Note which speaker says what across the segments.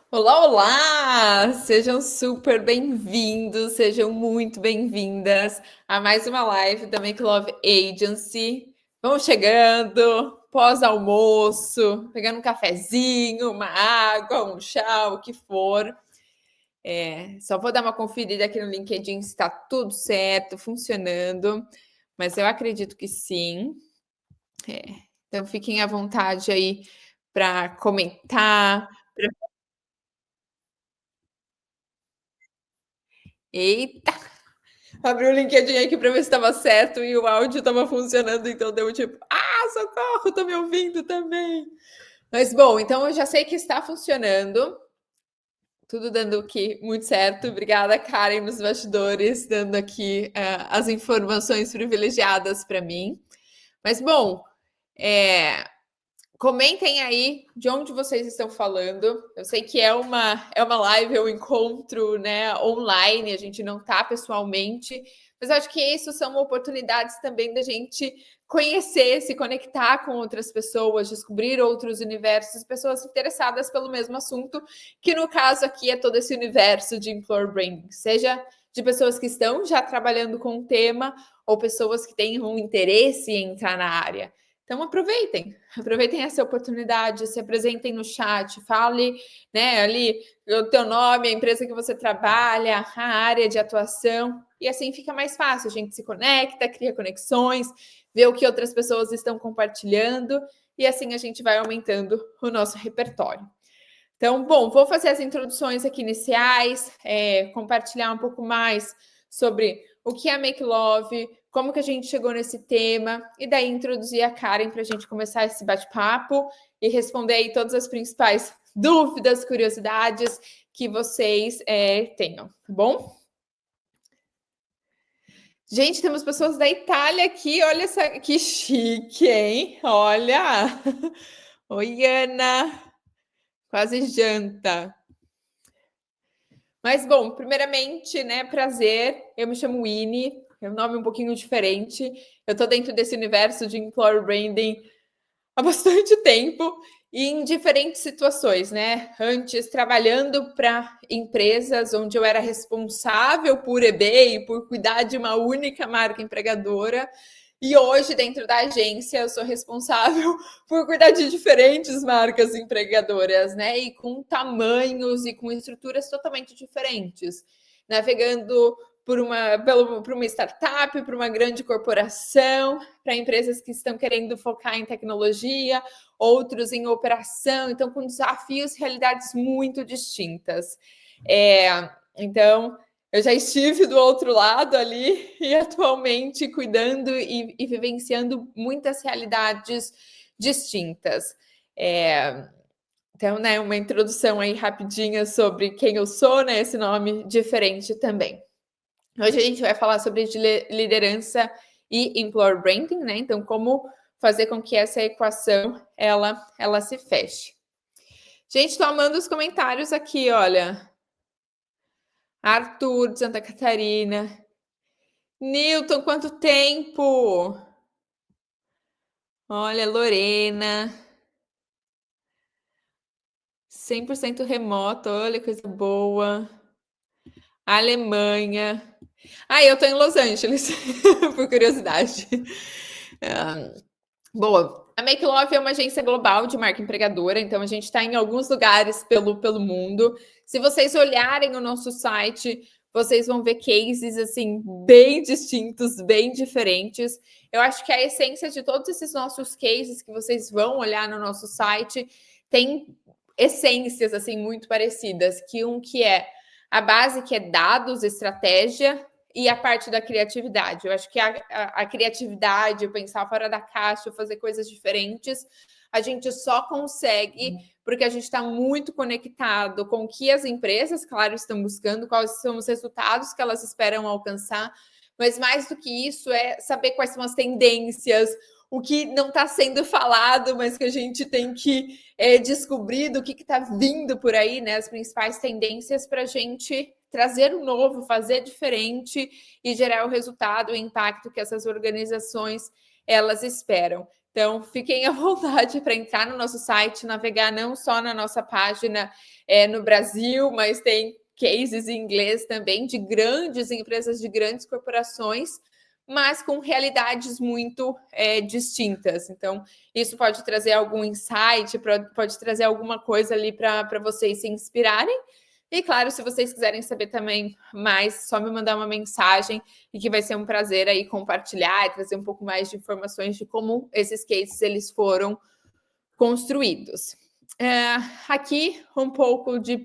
Speaker 1: Olá, olá! Sejam super bem-vindos, sejam muito bem-vindas a mais uma live da Make Love Agency. Vamos chegando, pós-almoço, pegando um cafezinho, uma água, um chá, o que for. Só vou dar uma conferida aqui no LinkedIn se está tudo certo, funcionando, mas eu acredito que sim. É, Então fiquem à vontade aí para comentar. Eita! Abri o LinkedIn aqui para ver se estava certo e o áudio estava funcionando, então deu tipo, socorro, tô me ouvindo também. Mas bom, então eu já sei que está funcionando, tudo dando aqui muito certo. Obrigada, Karen, nos bastidores, dando aqui as informações privilegiadas para mim. Mas bom, é, comentem aí de onde vocês estão falando. Eu sei que é uma live, é um encontro, né, online, a gente não está pessoalmente, mas eu acho que isso são oportunidades também da gente conhecer, se conectar com outras pessoas, descobrir outros universos, pessoas interessadas pelo mesmo assunto, que no caso aqui é todo esse universo de employer branding, seja de pessoas que estão já trabalhando com o tema ou pessoas que têm um interesse em entrar na área. Então aproveitem essa oportunidade, se apresentem no chat, fale, né, ali o teu nome, a empresa que você trabalha, a área de atuação, e assim fica mais fácil, a gente se conecta, cria conexões, vê o que outras pessoas estão compartilhando, e assim a gente vai aumentando o nosso repertório. Então, bom, vou fazer as introduções aqui iniciais, compartilhar um pouco mais sobre o que é Make Love, como que a gente chegou nesse tema, e daí introduzir a Karen para a gente começar esse bate-papo e responder aí todas as principais dúvidas, curiosidades que vocês tenham, tá bom? Gente, temos pessoas da Itália aqui, olha essa, que chique, hein? Olha! Oi, Ana! Quase janta. Mas, bom, primeiramente, né, prazer. Eu me chamo Winnie, é um nome um pouquinho diferente. Eu estou dentro desse universo de employer branding há bastante tempo e em diferentes situações, né? Antes, trabalhando para empresas onde eu era responsável por eBay, por cuidar de uma única marca empregadora. E hoje, dentro da agência, eu sou responsável por cuidar de diferentes marcas empregadoras, né? E com tamanhos e com estruturas totalmente diferentes. Navegando por uma startup, por uma grande corporação, para empresas que estão querendo focar em tecnologia, outros em operação, então com desafios e realidades muito distintas. Então, eu já estive do outro lado ali e atualmente cuidando e vivenciando muitas realidades distintas. Então, né, uma introdução aí rapidinha sobre quem eu sou, né, esse nome diferente também. Hoje a gente vai falar sobre liderança e employer branding, né? Então, como fazer com que essa equação ela se feche. Gente, estou amando os comentários aqui, olha. Arthur de Santa Catarina. Newton, quanto tempo? Olha, Lorena. 100% remoto, olha, coisa boa. Alemanha. Eu estou em Los Angeles, por curiosidade. Boa. A Make Love é uma agência global de marca empregadora, então a gente está em alguns lugares pelo mundo. Se vocês olharem o nosso site, vocês vão ver cases assim bem distintos, bem diferentes. Eu acho que a essência de todos esses nossos cases que vocês vão olhar no nosso site tem essências assim muito parecidas, que é a base que é dados, estratégia, e a parte da criatividade. Eu acho que a criatividade, pensar fora da caixa, fazer coisas diferentes, a gente só consegue porque a gente está muito conectado com o que as empresas, claro, estão buscando, quais são os resultados que elas esperam alcançar, mas mais do que isso é saber quais são as tendências, o que não está sendo falado, mas que a gente tem que descobrir do que está vindo por aí, né? As principais tendências para a gente trazer o novo, fazer diferente e gerar o resultado, o impacto que essas organizações elas esperam. Então, fiquem à vontade para entrar no nosso site, navegar não só na nossa página no Brasil, mas tem cases em inglês também de grandes empresas, de grandes corporações, mas com realidades muito distintas. Então, isso pode trazer algum insight, pode trazer alguma coisa ali para vocês se inspirarem. E claro, se vocês quiserem saber também mais, só me mandar uma mensagem e que vai ser um prazer aí compartilhar e trazer um pouco mais de informações de como esses cases eles foram construídos. Aqui um pouco de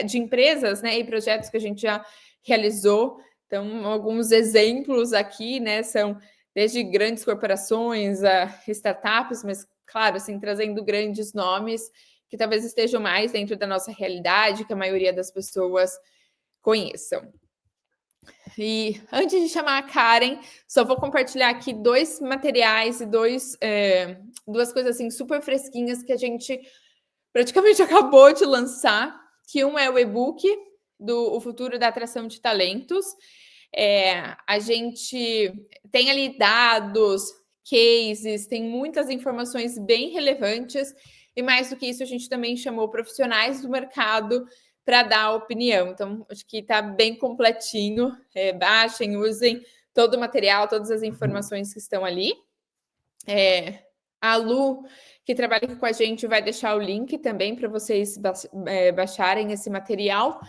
Speaker 1: de empresas, né, e projetos que a gente já realizou. Então, alguns exemplos aqui, né, são desde grandes corporações a startups, mas claro, assim, trazendo grandes nomes que talvez estejam mais dentro da nossa realidade, que a maioria das pessoas conheçam. E antes de chamar a Karen, só vou compartilhar aqui 2 materiais e duas coisas assim super fresquinhas que a gente praticamente acabou de lançar, que um é o e-book do O Futuro da Atração de Talentos. A gente tem ali dados, cases, tem muitas informações bem relevantes, e mais do que isso, a gente também chamou profissionais do mercado para dar opinião. Então, acho que está bem completinho. Baixem, usem todo o material, todas as informações que estão ali. A Lu, que trabalha aqui com a gente, vai deixar o link também para vocês baixarem esse material.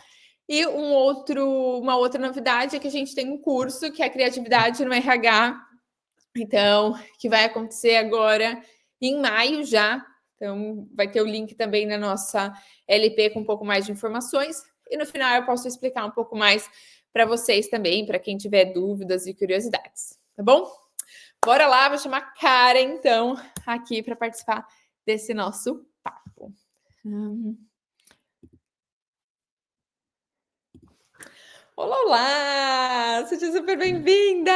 Speaker 1: E uma outra novidade é que a gente tem um curso que é Criatividade no RH, então, que vai acontecer agora em maio já. Então, vai ter o link também na nossa LP com um pouco mais de informações. E no final eu posso explicar um pouco mais para vocês também, para quem tiver dúvidas e curiosidades, tá bom? Bora lá, vou chamar a Karen, então, aqui para participar desse nosso papo. Olá, olá! Seja super bem-vinda!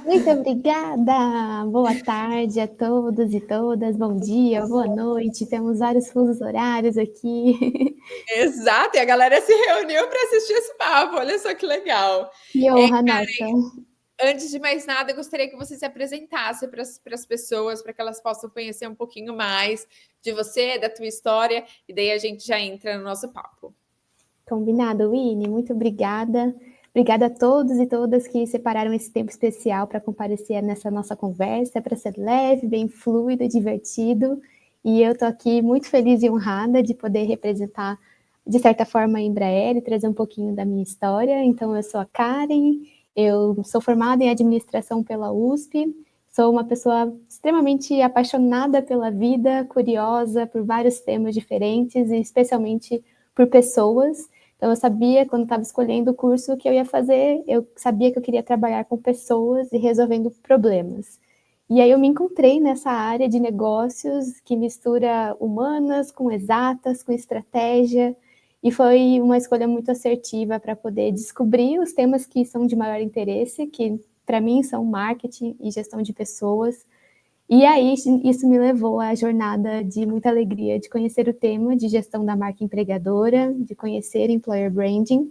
Speaker 2: Muito obrigada! Boa tarde a todos e todas, bom dia, boa noite, temos vários fusos horários aqui.
Speaker 1: Exato, e a galera se reuniu para assistir esse papo, olha só que legal.
Speaker 2: Que honra nossa!
Speaker 1: Antes de mais nada, eu gostaria que você se apresentasse para as pessoas, para que elas possam conhecer um pouquinho mais de você, da tua história, e daí a gente já entra no nosso papo.
Speaker 2: Combinado, Winnie, muito obrigada. Obrigada a todos e todas que separaram esse tempo especial para comparecer nessa nossa conversa, para ser leve, bem fluido e divertido. E eu estou aqui muito feliz e honrada de poder representar, de certa forma, a Embraer e trazer um pouquinho da minha história. Então, eu sou a Karen, eu sou formada em administração pela USP, sou uma pessoa extremamente apaixonada pela vida, curiosa por vários temas diferentes e especialmente por pessoas. Então, eu sabia, quando estava escolhendo o curso que eu ia fazer, eu sabia que eu queria trabalhar com pessoas e resolvendo problemas. E aí eu me encontrei nessa área de negócios que mistura humanas com exatas, com estratégia, e foi uma escolha muito assertiva para poder descobrir os temas que são de maior interesse, que para mim são marketing e gestão de pessoas. E aí isso me levou à jornada de muita alegria de conhecer o tema de gestão da marca empregadora, de conhecer employer branding.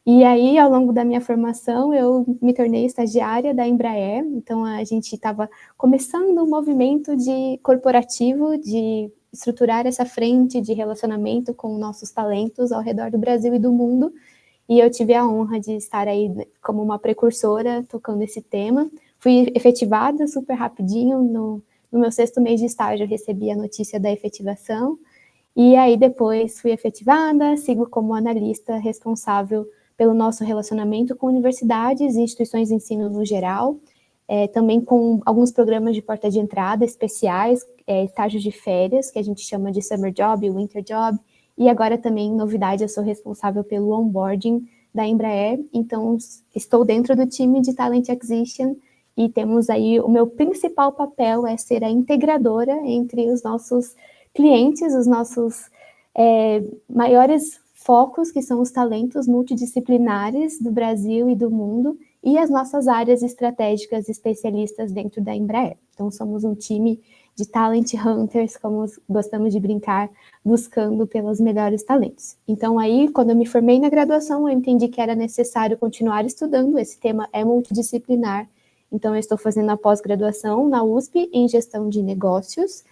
Speaker 2: E aí, ao longo da minha formação, eu me tornei estagiária da Embraer. Então, a gente estava começando um movimento corporativo de estruturar essa frente de relacionamento com nossos talentos ao redor do Brasil e do mundo. E eu tive a honra de estar aí como uma precursora tocando esse tema. Fui efetivada super rapidinho, no meu 6º mês de estágio eu recebi a notícia da efetivação, e aí depois fui efetivada, sigo como analista responsável pelo nosso relacionamento com universidades e instituições de ensino no geral, também com alguns programas de porta de entrada especiais, estágios de férias, que a gente chama de summer job, winter job, e agora também, novidade, eu sou responsável pelo onboarding da Embraer, então estou dentro do time de Talent Acquisition, e temos aí, o meu principal papel é ser a integradora entre os nossos clientes, os nossos maiores focos, que são os talentos multidisciplinares do Brasil e do mundo, e as nossas áreas estratégicas especialistas dentro da Embraer. Então, somos um time de talent hunters, como gostamos de brincar, buscando pelos melhores talentos. Então, aí, quando eu me formei na graduação, eu entendi que era necessário continuar estudando, esse tema é multidisciplinar, Então, eu estou fazendo a pós-graduação na USP em gestão de negócios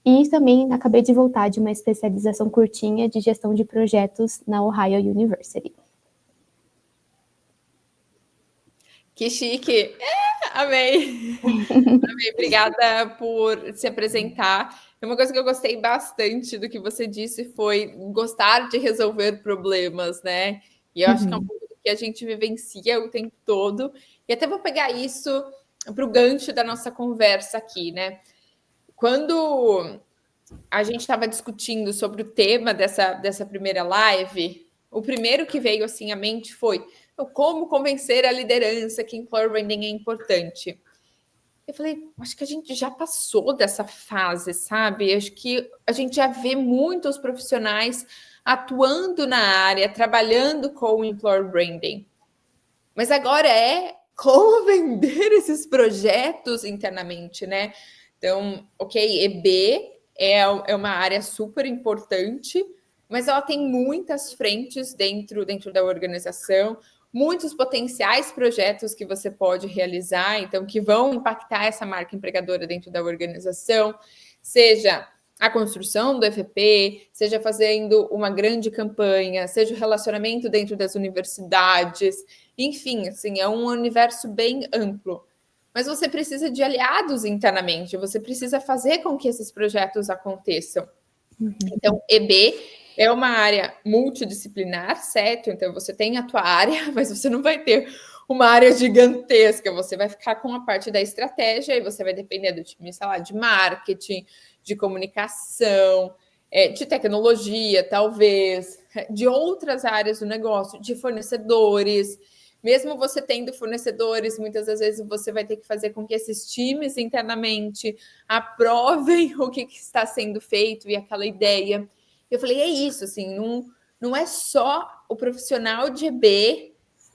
Speaker 2: e também acabei de voltar de uma especialização curtinha de gestão de projetos na Ohio University.
Speaker 1: Que chique! Amei! Amei! Obrigada por se apresentar. Uma coisa que eu gostei bastante do que você disse foi gostar de resolver problemas, né? E eu acho que é um pouco do que a gente vivencia o tempo todo. E até vou pegar isso para o gancho da nossa conversa aqui, né? Quando a gente estava discutindo sobre o tema dessa primeira live, o primeiro que veio assim à mente foi como convencer a liderança que employer branding é importante. Eu falei, acho que a gente já passou dessa fase, sabe? Acho que a gente já vê muitos profissionais atuando na área, trabalhando com o employer branding. Mas agora é como vender esses projetos internamente, né? Então, ok, EB é uma área super importante, mas ela tem muitas frentes dentro da organização, muitos potenciais projetos que você pode realizar, então, que vão impactar essa marca empregadora dentro da organização, seja a construção do FP, seja fazendo uma grande campanha, seja o relacionamento dentro das universidades, enfim, assim, é um universo bem amplo. Mas você precisa de aliados internamente, você precisa fazer com que esses projetos aconteçam. Então, EB é uma área multidisciplinar, certo? Então, você tem a tua área, mas você não vai ter uma área gigantesca, você vai ficar com a parte da estratégia e você vai depender do time, sei lá, de marketing, de comunicação, de tecnologia, talvez, de outras áreas do negócio, de fornecedores. Mesmo você tendo fornecedores, muitas das vezes você vai ter que fazer com que esses times internamente aprovem o que está sendo feito e aquela ideia. Eu falei, é isso, assim, não é só o profissional de EB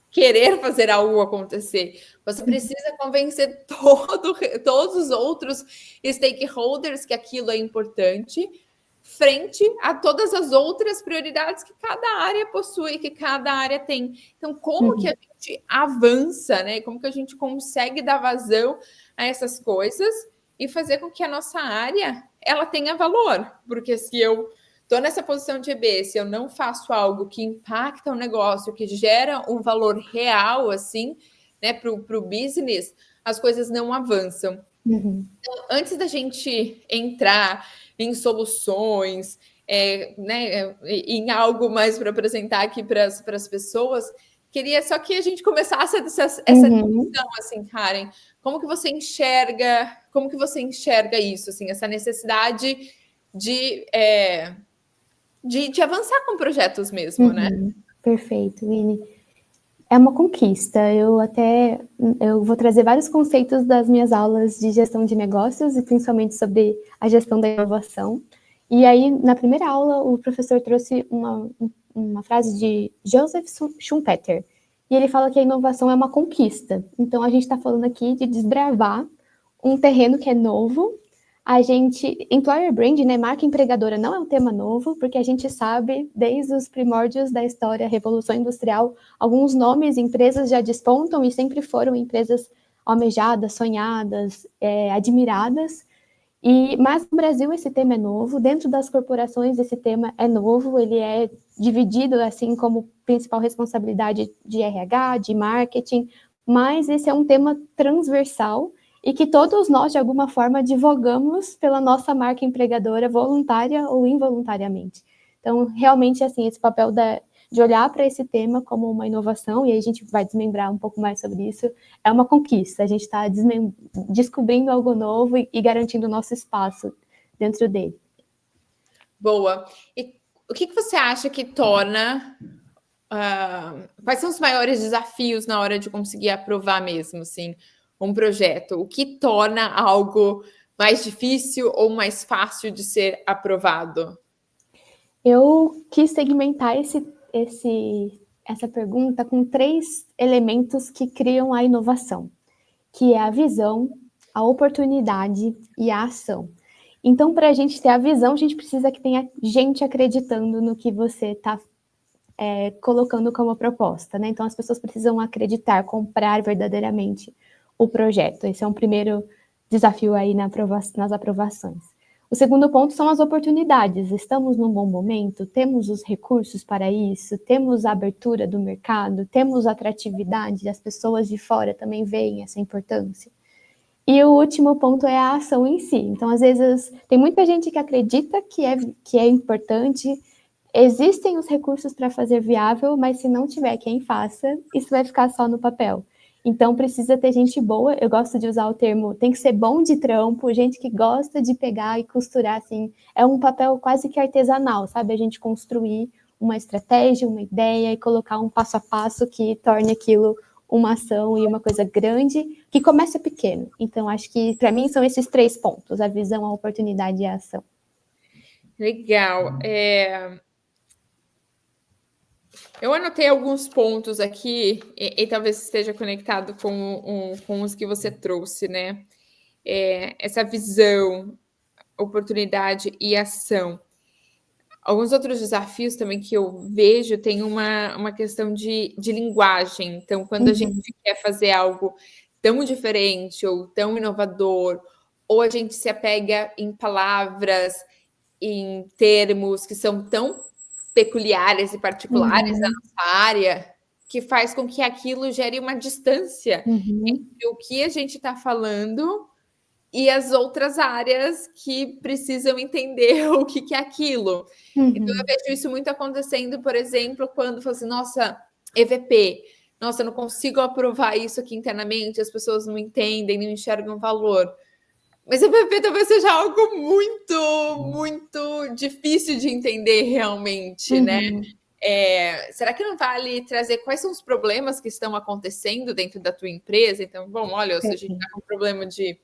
Speaker 1: querer fazer algo acontecer. Você precisa convencer todos os outros stakeholders que aquilo é importante, frente a todas as outras prioridades que cada área possui, que cada área tem. Então, como que a gente avança, né? Como que a gente consegue dar vazão a essas coisas e fazer com que a nossa área ela tenha valor? Porque se eu estou nessa posição de EB, se eu não faço algo que impacta o negócio, que gera um valor real, assim, né, para o business, as coisas não avançam. Então, antes da gente entrar em soluções, né, em algo mais para apresentar aqui para as pessoas, queria só que a gente começasse essa discussão, assim, Karen, como que você enxerga isso, assim, essa necessidade de avançar com projetos mesmo, né?
Speaker 2: Perfeito, Vini. É uma conquista. Eu vou trazer vários conceitos das minhas aulas de gestão de negócios e principalmente sobre a gestão da inovação. E aí, na primeira aula, o professor trouxe uma frase de Joseph Schumpeter. E ele fala que a inovação é uma conquista. Então, a gente está falando aqui de desbravar um terreno que é novo. Employer brand, né, marca empregadora, não é um tema novo, porque a gente sabe, desde os primórdios da história, Revolução Industrial, alguns nomes, empresas já despontam e sempre foram empresas almejadas, sonhadas, admiradas. Mas no Brasil esse tema é novo, dentro das corporações esse tema é novo, ele é dividido assim como principal responsabilidade de RH, de marketing, mas esse é um tema transversal e que todos nós, de alguma forma, advogamos pela nossa marca empregadora, voluntária ou involuntariamente. Então, realmente, assim, esse papel de olhar para esse tema como uma inovação, e aí a gente vai desmembrar um pouco mais sobre isso, é uma conquista. A gente está descobrindo algo novo e garantindo o nosso espaço dentro dele.
Speaker 1: Boa. E o que você acha que torna... quais são os maiores desafios na hora de conseguir aprovar mesmo, assim, um projeto? O que torna algo mais difícil ou mais fácil de ser aprovado?
Speaker 2: Eu quis segmentar essa pergunta com 3 elementos que criam a inovação, que é a visão, a oportunidade e a ação. Então, para a gente ter a visão, a gente precisa que tenha gente acreditando no que você está colocando como proposta, né? Então, as pessoas precisam acreditar, comprar verdadeiramente o projeto. Esse é um primeiro desafio aí nas aprovações. O segundo ponto são as oportunidades. Estamos num bom momento? Temos os recursos para isso? Temos a abertura do mercado? Temos atratividade? As pessoas de fora também veem essa importância? E o último ponto é a ação em si. Então, às vezes, tem muita gente que acredita que é importante, existem os recursos para fazer viável, mas se não tiver quem faça, isso vai ficar só no papel. Então, precisa ter gente boa, eu gosto de usar o termo, tem que ser bom de trampo, gente que gosta de pegar e costurar, assim, é um papel quase que artesanal, sabe? A gente construir uma estratégia, uma ideia e colocar um passo a passo que torne aquilo uma ação e uma coisa grande, que começa pequeno. Então, acho que, para mim, são esses 3 pontos, a visão, a oportunidade e a ação.
Speaker 1: Legal. Eu anotei alguns pontos aqui, e talvez esteja conectado com os que você trouxe, né? Essa visão, oportunidade e ação. Alguns outros desafios também que eu vejo tem uma questão de linguagem. Então, quando a gente quer fazer algo tão diferente ou tão inovador, ou a gente se apega em palavras, em termos que são tão peculiares e particulares da nossa área, que faz com que aquilo gere uma distância entre o que a gente está falando e as outras áreas que precisam entender o que é aquilo. Então, eu vejo isso muito acontecendo, por exemplo, quando fala assim, nossa, EVP, nossa, eu não consigo aprovar isso aqui internamente, as pessoas não entendem, não enxergam valor. Mas EVP talvez seja algo muito, muito difícil de entender realmente, né? Será que não vale trazer quais são os problemas que estão acontecendo dentro da tua empresa? Então, bom, olha, se a gente está com problema de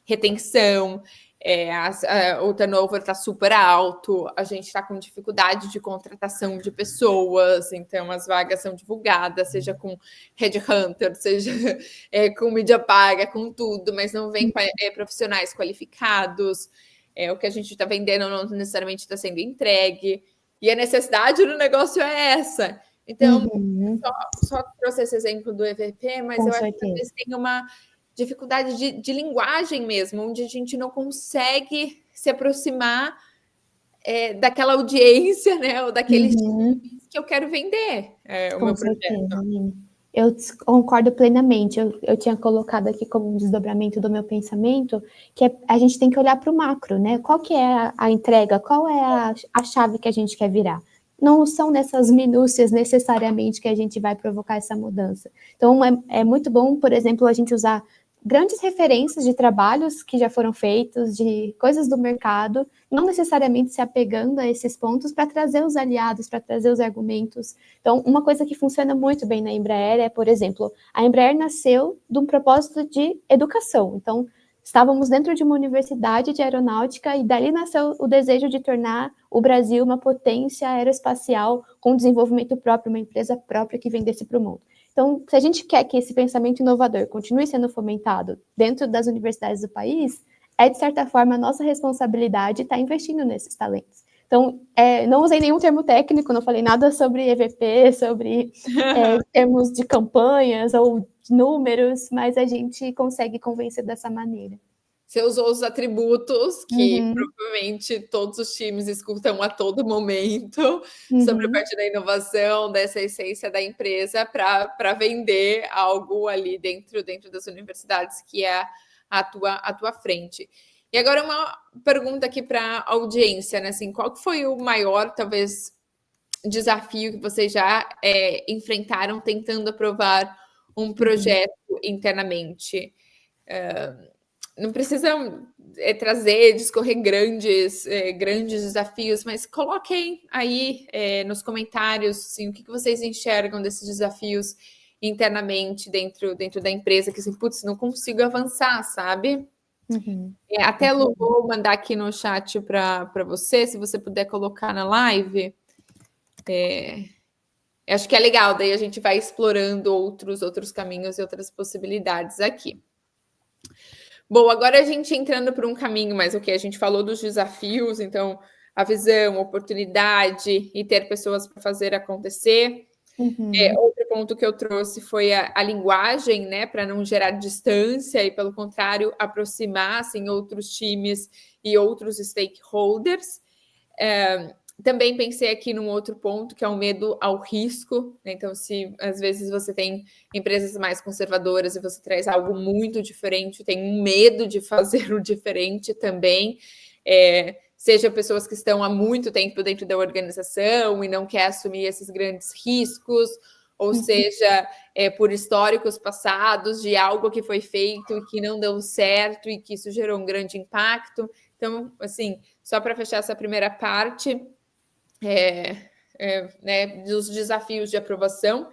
Speaker 1: retenção, o turnover está super alto, a gente está com dificuldade de contratação de pessoas, então as vagas são divulgadas, seja com headhunter, seja com mídia paga, com tudo, mas não vem profissionais qualificados, o que a gente está vendendo não necessariamente está sendo entregue, e a necessidade do negócio é essa. Então, só trouxe esse exemplo do EVP, mas
Speaker 2: Com
Speaker 1: eu acho
Speaker 2: certeza.
Speaker 1: que eles têm uma dificuldade de linguagem mesmo, onde a gente não consegue se aproximar daquela audiência, né? Ou daqueles que eu quero vender o
Speaker 2: Com
Speaker 1: meu
Speaker 2: certeza,
Speaker 1: projeto.
Speaker 2: Aline. Eu concordo plenamente. Eu tinha colocado aqui como um desdobramento do meu pensamento que a gente tem que olhar para o macro, né? Qual que é a entrega? Qual é a chave que a gente quer virar? Não são nessas minúcias necessariamente que a gente vai provocar essa mudança. Então, é muito bom, por exemplo, a gente usar grandes referências de trabalhos que já foram feitos, de coisas do mercado, não necessariamente se apegando a esses pontos para trazer os aliados, para trazer os argumentos. Então, uma coisa que funciona muito bem na Embraer é, por exemplo, a Embraer nasceu de um propósito de educação. Então, estávamos dentro de uma universidade de aeronáutica e dali nasceu o desejo de tornar o Brasil uma potência aeroespacial com desenvolvimento próprio, uma empresa própria que vendesse para o mundo. Então, se a gente quer que esse pensamento inovador continue sendo fomentado dentro das universidades do país, é, de certa forma, a nossa responsabilidade estar investindo nesses talentos. Então, não usei nenhum termo técnico, não falei nada sobre EVP, sobre termos de campanhas ou números, mas a gente consegue convencer dessa maneira.
Speaker 1: Você usou os atributos que provavelmente todos os times escutam a todo momento sobre a parte da inovação, dessa essência da empresa para vender algo ali dentro das universidades que é a tua frente. E agora uma pergunta aqui para a audiência, né? Assim, qual que foi o maior, talvez, desafio que vocês já enfrentaram tentando aprovar um projeto internamente? Não precisam discorrer grandes desafios, mas coloquem aí nos comentários assim, o que vocês enxergam desses desafios internamente dentro da empresa, que assim, putz, não consigo avançar, sabe? Até Lu, vou mandar aqui no chat para você, se você puder colocar na live. Acho que é legal, daí a gente vai explorando outros caminhos e outras possibilidades aqui. Bom, agora a gente entrando por um caminho mais o que a gente falou dos desafios, então a visão, a oportunidade e ter pessoas para fazer acontecer.
Speaker 2: Uhum.
Speaker 1: Outro ponto que eu trouxe foi a linguagem, né, para não gerar distância e, pelo contrário, aproximar assim, outros times e outros stakeholders. Também pensei aqui num outro ponto, que é o medo ao risco. Né? Então, se às vezes você tem empresas mais conservadoras e você traz algo muito diferente, tem um medo de fazer o diferente também. Seja pessoas que estão há muito tempo dentro da organização e não quer assumir esses grandes riscos, ou seja, por históricos passados de algo que foi feito e que não deu certo e que isso gerou um grande impacto. Então, assim, só para fechar essa primeira parte, né, dos desafios de aprovação.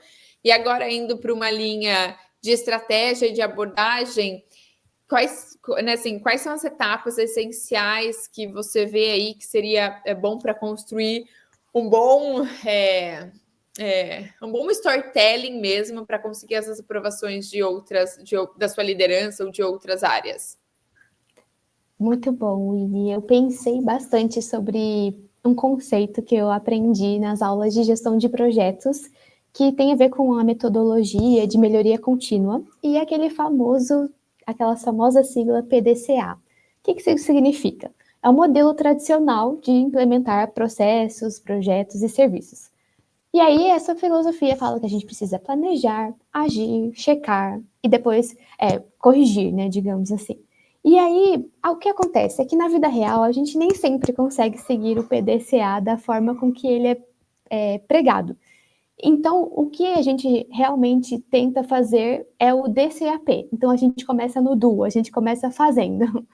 Speaker 1: E agora, indo para uma linha de estratégia e de abordagem, né, assim, quais são as etapas essenciais que você vê aí que seria bom para construir um bom storytelling mesmo para conseguir essas aprovações da sua liderança ou de outras áreas?
Speaker 2: Muito bom, Winnie. Eu pensei bastante sobre um conceito que eu aprendi nas aulas de gestão de projetos, que tem a ver com a metodologia de melhoria contínua e aquela famosa sigla PDCA. O que isso significa? É um modelo tradicional de implementar processos, projetos e serviços. E aí, essa filosofia fala que a gente precisa planejar, agir, checar e depois corrigir, né, digamos assim. E aí, o que acontece é que na vida real a gente nem sempre consegue seguir o PDCA da forma com que ele é pregado. Então, o que a gente realmente tenta fazer é o DCAP. Então, a gente começa no do, a gente começa fazendo.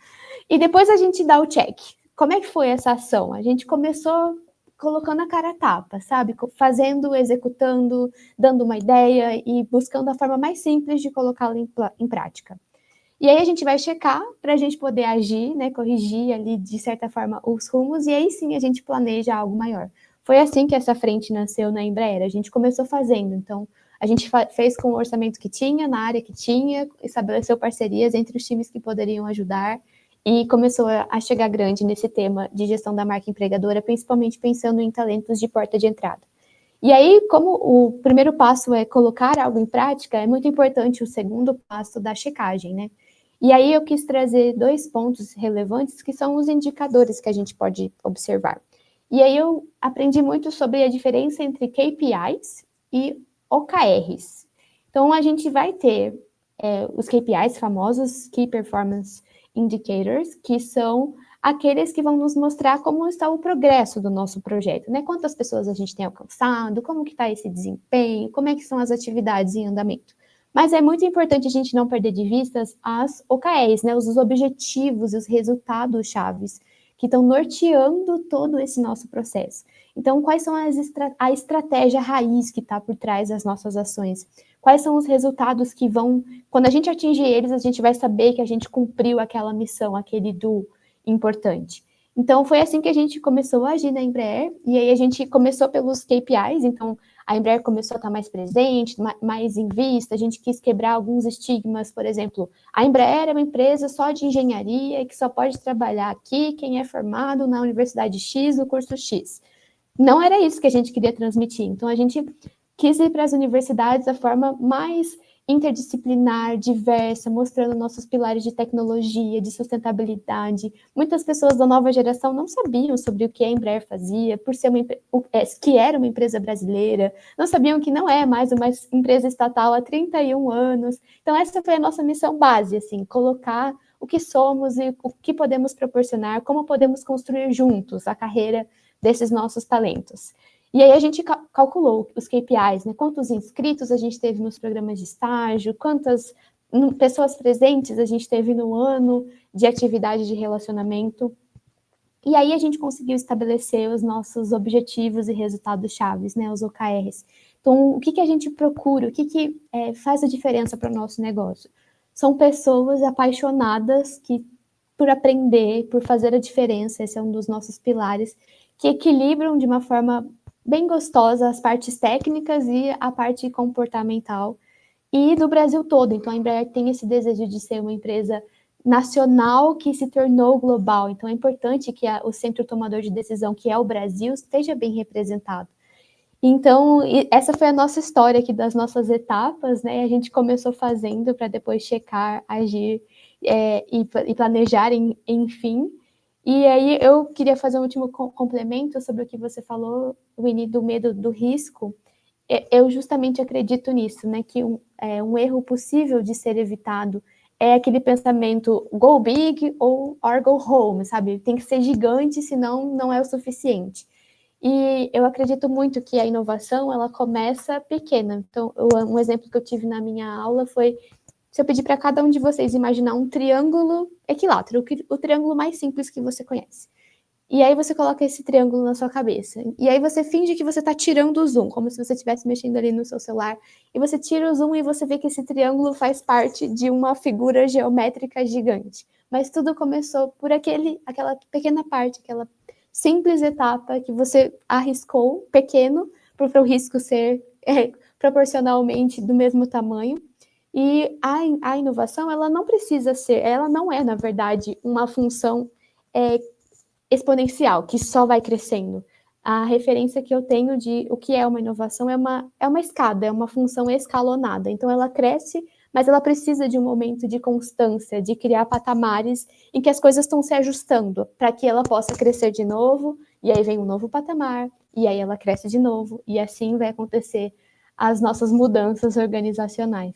Speaker 2: E depois a gente dá o check. Como é que foi essa ação? A gente começou colocando a cara a tapa, sabe? Fazendo, executando, dando uma ideia e buscando a forma mais simples de colocá-la em prática. E aí a gente vai checar para a gente poder agir, né, corrigir ali, de certa forma, os rumos, e aí sim a gente planeja algo maior. Foi assim que essa frente nasceu na Embraer. A gente começou fazendo, então a gente fez com o orçamento que tinha, na área que tinha, estabeleceu parcerias entre os times que poderiam ajudar, e começou a chegar grande nesse tema de gestão da marca empregadora, principalmente pensando em talentos de porta de entrada. E aí, como o primeiro passo é colocar algo em prática, é muito importante o segundo passo da checagem, né? E aí eu quis trazer 2 pontos relevantes, que são os indicadores que a gente pode observar. E aí eu aprendi muito sobre a diferença entre KPIs e OKRs. Então, a gente vai ter os KPIs famosos, Key Performance Indicators, que são aqueles que vão nos mostrar como está o progresso do nosso projeto, né? Quantas pessoas a gente tem alcançado, como que está esse desempenho, como é que são as atividades em andamento. Mas é muito importante a gente não perder de vista as OKRs, né? Os objetivos e os resultados chaves que estão norteando todo esse nosso processo. Então, quais são a estratégia raiz que está por trás das nossas ações? Quais são os resultados que vão... Quando a gente atingir eles, a gente vai saber que a gente cumpriu aquela missão, aquele do importante. Então, foi assim que a gente começou a agir na Embraer, e aí a gente começou pelos KPIs, então a Embraer começou a estar mais presente, mais em vista, a gente quis quebrar alguns estigmas, por exemplo, a Embraer é uma empresa só de engenharia, que só pode trabalhar aqui quem é formado na Universidade X, no curso X. Não era isso que a gente queria transmitir, então a gente quis ir para as universidades da forma mais interdisciplinar, diversa, mostrando nossos pilares de tecnologia, de sustentabilidade. Muitas pessoas da nova geração não sabiam sobre o que a Embraer fazia, por ser que era uma empresa brasileira, não sabiam que não é mais uma empresa estatal há 31 anos. Então, essa foi a nossa missão base, assim, colocar o que somos e o que podemos proporcionar, como podemos construir juntos a carreira desses nossos talentos. E aí a gente calculou os KPIs, né? Quantos inscritos a gente teve nos programas de estágio, quantas pessoas presentes a gente teve no ano de atividade de relacionamento. E aí a gente conseguiu estabelecer os nossos objetivos e resultados chaves, né? Os OKRs. Então, o que a gente procura? O que faz a diferença para o nosso negócio? São pessoas apaixonadas por aprender, por fazer a diferença, esse é um dos nossos pilares, que equilibram de uma forma bem gostosa as partes técnicas e a parte comportamental, e do Brasil todo. Então, a Embraer tem esse desejo de ser uma empresa nacional que se tornou global. Então, é importante que o centro tomador de decisão, que é o Brasil, esteja bem representado. Então, essa foi a nossa história aqui das nossas etapas, né? A gente começou fazendo para depois checar, agir e planejar, enfim. E aí eu queria fazer um último complemento sobre o que você falou, Winnie, do medo do risco. Eu justamente acredito nisso, né? Que um erro possível de ser evitado é aquele pensamento go big or go home, sabe? Tem que ser gigante, senão não é o suficiente. E eu acredito muito que a inovação, ela começa pequena. Então, um exemplo que eu tive na minha aula foi, se eu pedir para cada um de vocês imaginar um triângulo equilátero, o triângulo mais simples que você conhece. E aí você coloca esse triângulo na sua cabeça. E aí você finge que você está tirando o zoom, como se você estivesse mexendo ali no seu celular. E você tira o zoom e você vê que esse triângulo faz parte de uma figura geométrica gigante. Mas tudo começou por aquela pequena parte, aquela simples etapa que você arriscou, pequeno, para o risco ser proporcionalmente do mesmo tamanho. E a inovação, ela não precisa ser, ela não é, na verdade, uma função exponencial, que só vai crescendo. A referência que eu tenho de o que é uma inovação é uma escada, é uma função escalonada. Então, ela cresce, mas ela precisa de um momento de constância, de criar patamares em que as coisas estão se ajustando, para que ela possa crescer de novo, e aí vem um novo patamar, e aí ela cresce de novo, e assim vai acontecer as nossas mudanças organizacionais.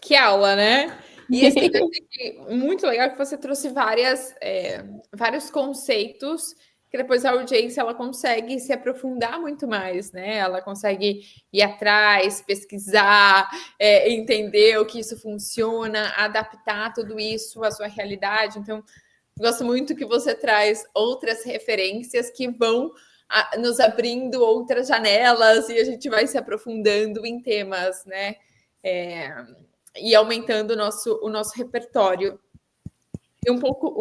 Speaker 1: Que aula, né? E assim, eu achei muito legal que você trouxe vários conceitos que depois a audiência ela consegue se aprofundar muito mais, né? Ela consegue ir atrás, pesquisar, entender o que isso funciona, adaptar tudo isso à sua realidade. Então, gosto muito que você traz outras referências que vão nos abrindo outras janelas e a gente vai se aprofundando em temas, né? E aumentando o nosso repertório. E um pouco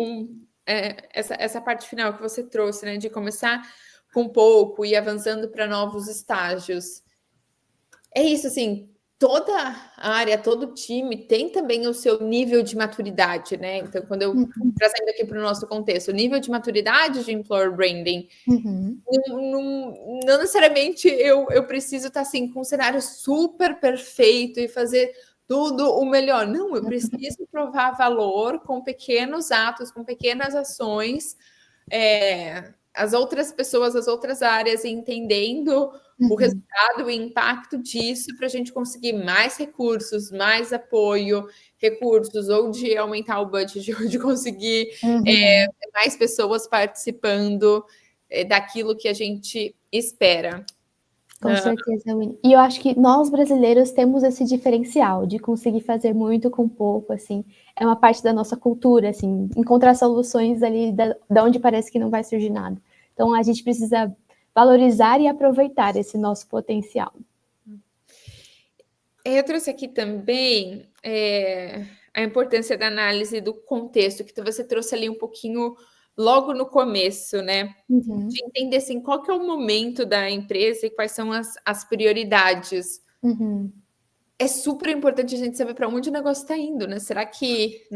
Speaker 1: essa parte final que você trouxe, né? De começar com pouco e avançando para novos estágios. É isso, assim, toda a área, todo time tem também o seu nível de maturidade, né? Então, quando eu trazendo aqui para o nosso contexto, o nível de maturidade de employer branding, não necessariamente eu preciso estar assim com um cenário super perfeito e fazer tudo o melhor. Não, eu preciso provar valor com pequenos atos, com pequenas ações, as outras pessoas, as outras áreas entendendo o resultado, o impacto disso para a gente conseguir mais recursos, mais apoio, recursos ou de aumentar o budget, ou de conseguir mais pessoas participando daquilo que a gente espera.
Speaker 2: Com certeza, Winnie. E eu acho que nós brasileiros temos esse diferencial de conseguir fazer muito com pouco, assim. É uma parte da nossa cultura, assim, encontrar soluções ali da onde parece que não vai surgir nada. Então, a gente precisa valorizar e aproveitar esse nosso potencial.
Speaker 1: Eu trouxe aqui também a importância da análise do contexto, que você trouxe ali um pouquinho logo no começo, né? De entender assim, qual que é o momento da empresa e quais são as prioridades. É super importante a gente saber para onde o negócio está indo, né? Será que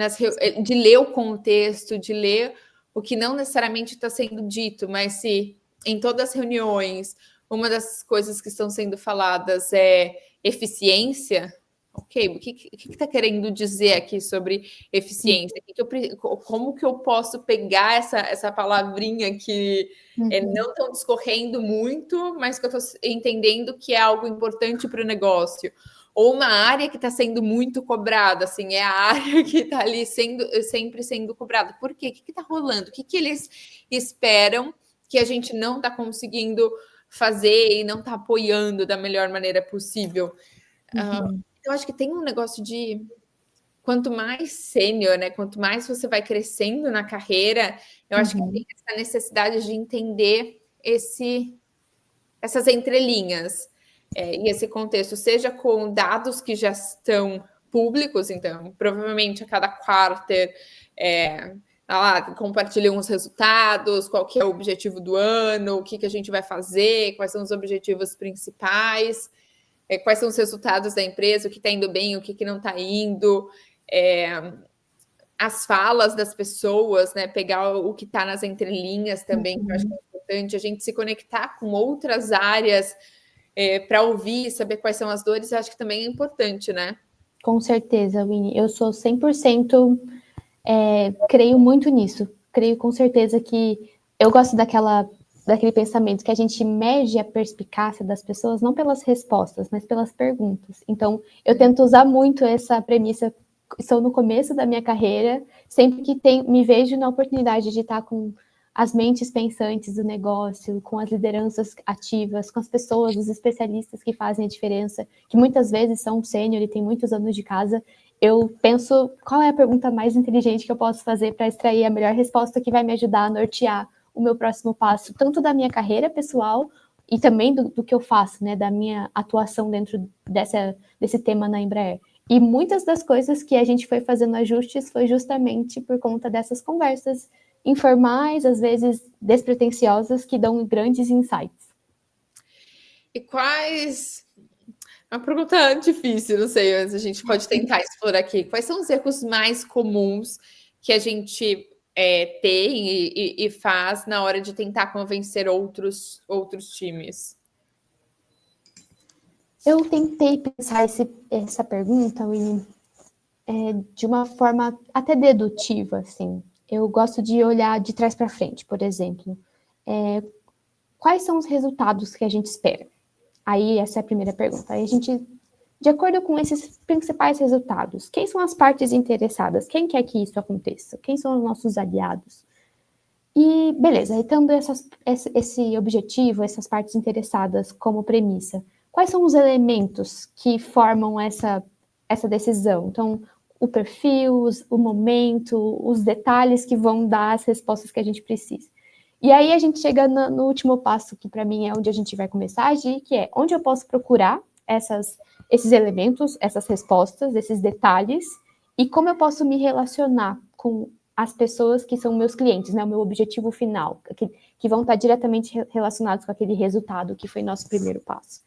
Speaker 1: de ler o contexto, de ler o que não necessariamente está sendo dito, mas se em todas as reuniões uma das coisas que estão sendo faladas é eficiência, ok, o que está querendo dizer aqui sobre eficiência? Como que eu posso pegar essa palavrinha que não estão discorrendo muito, mas que eu estou entendendo que é algo importante para o negócio? Ou uma área que está sendo muito cobrada, assim, é a área que está ali sempre sendo cobrada. Por quê? O que está rolando? O que eles esperam que a gente não está conseguindo fazer e não está apoiando da melhor maneira possível? Eu acho que tem um negócio de quanto mais sênior, né? Quanto mais você vai crescendo na carreira, eu acho que tem essa necessidade de entender essas entrelinhas e esse contexto, seja com dados que já estão públicos, então, provavelmente a cada quarter compartilham os resultados, qual que é o objetivo do ano, o que a gente vai fazer, quais são os objetivos principais, quais são os resultados da empresa, o que está indo bem, o que não está indo, as falas das pessoas, né? Pegar o que está nas entrelinhas também, que eu acho que é importante, a gente se conectar com outras áreas para ouvir, saber quais são as dores, eu acho que também é importante, né?
Speaker 2: Com certeza, Winnie. Eu sou 100%, creio muito nisso. Creio com certeza que eu gosto daquele pensamento que a gente mede a perspicácia das pessoas não pelas respostas, mas pelas perguntas. Então, eu tento usar muito essa premissa. Estou no começo da minha carreira, sempre que me vejo na oportunidade de estar com as mentes pensantes do negócio, com as lideranças ativas, com as pessoas, os especialistas que fazem a diferença, que muitas vezes são sênior e têm muitos anos de casa, eu penso qual é a pergunta mais inteligente que eu posso fazer para extrair a melhor resposta que vai me ajudar a nortear o meu próximo passo, tanto da minha carreira pessoal e também do que eu faço, né, da minha atuação dentro desse tema na Embraer. E muitas das coisas que a gente foi fazendo ajustes foi justamente por conta dessas conversas informais, às vezes despretensiosas, que dão grandes insights.
Speaker 1: E quais... Uma pergunta difícil, não sei, mas a gente pode tentar explorar aqui. Quais são os erros mais comuns que a gente tem e faz na hora de tentar convencer outros times?
Speaker 2: Eu tentei pensar essa pergunta, Winnie, de uma forma até dedutiva, assim. Eu gosto de olhar de trás para frente, por exemplo. Quais são os resultados que a gente espera? Aí, essa é a primeira pergunta. Aí a gente, de acordo com esses principais resultados, quem são as partes interessadas? Quem quer que isso aconteça? Quem são os nossos aliados? E, beleza, aí tendo esse objetivo, essas partes interessadas como premissa, quais são os elementos que formam essa decisão? Então, o perfil, o momento, os detalhes que vão dar as respostas que a gente precisa. E aí a gente chega no último passo, que para mim é onde a gente vai começar a agir, que é onde eu posso procurar esses elementos, essas respostas, esses detalhes, e como eu posso me relacionar com as pessoas que são meus clientes, né, o meu objetivo final, que vão estar diretamente relacionados com aquele resultado que foi nosso primeiro passo.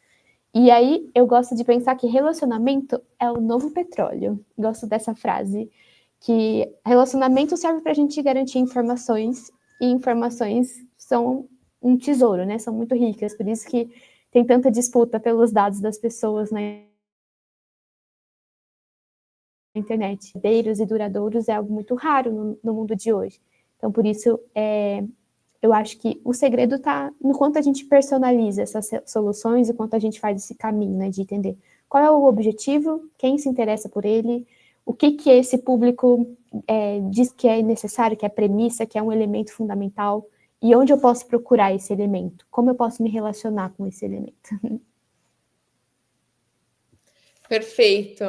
Speaker 2: E aí eu gosto de pensar que relacionamento é o novo petróleo. Gosto dessa frase, que relacionamento serve para a gente garantir informações, e informações são um tesouro, né? São muito ricas, por isso que tem tanta disputa pelos dados das pessoas na internet. Verdadeiros e duradouros é algo muito raro no mundo de hoje. Então, por isso, eu acho que o segredo está no quanto a gente personaliza essas soluções e quanto a gente faz esse caminho, né, de entender qual é o objetivo, quem se interessa por ele, o que esse público diz que é necessário, que é premissa, que é um elemento fundamental, e onde eu posso procurar esse elemento, como eu posso me relacionar com esse elemento.
Speaker 1: Perfeito.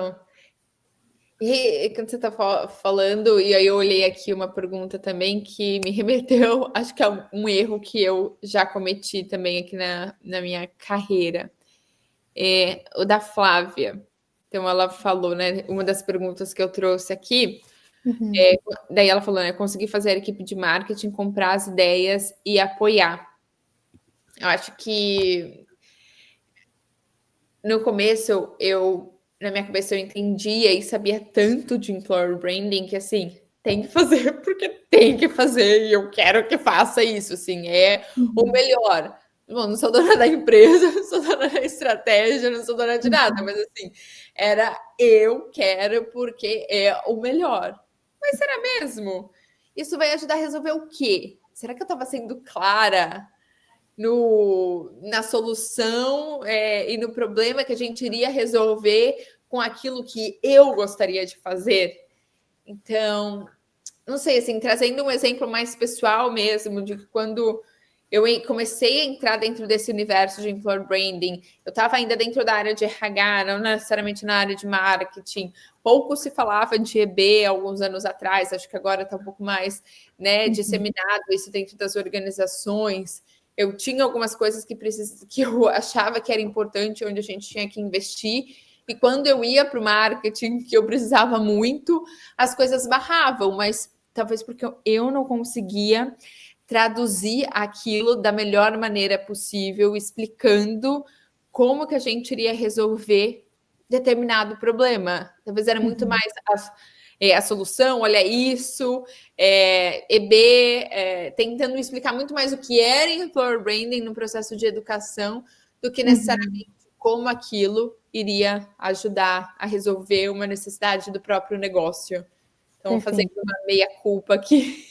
Speaker 1: E quando você está falando, e aí eu olhei aqui uma pergunta também que me remeteu, acho que é um erro que eu já cometi também aqui na minha carreira. O da Flávia. Então ela falou, né? Uma das perguntas que eu trouxe aqui, daí ela falou, né? Conseguir fazer a equipe de marketing comprar as ideias e apoiar. Eu acho que no começo na minha cabeça eu entendia e sabia tanto de employer branding que assim, tem que fazer porque tem que fazer e eu quero que faça isso, assim, é o melhor. Bom, não sou dona da empresa, não sou dona da estratégia, não sou dona de nada, mas assim, era eu quero porque é o melhor. Mas será mesmo? Isso vai ajudar a resolver o quê? Será que eu estava sendo clara na solução e no problema que a gente iria resolver com aquilo que eu gostaria de fazer? Então, não sei, assim, trazendo um exemplo mais pessoal mesmo, de quando eu comecei a entrar dentro desse universo de employer branding, eu estava ainda dentro da área de RH, não necessariamente na área de marketing. Pouco se falava de EB alguns anos atrás, acho que agora está um pouco mais, né, disseminado isso dentro das organizações. Eu tinha algumas coisas que eu achava que era importante, onde a gente tinha que investir, e quando eu ia para o marketing, que eu precisava muito, as coisas barravam, mas talvez porque eu não conseguia traduzir aquilo da melhor maneira possível, explicando como que a gente iria resolver determinado problema. Talvez era muito mais a solução, olha isso, e B, tentando explicar muito mais o que era employer branding no processo de educação do que necessariamente como aquilo iria ajudar a resolver uma necessidade do próprio negócio. Então, fazendo uma meia-culpa aqui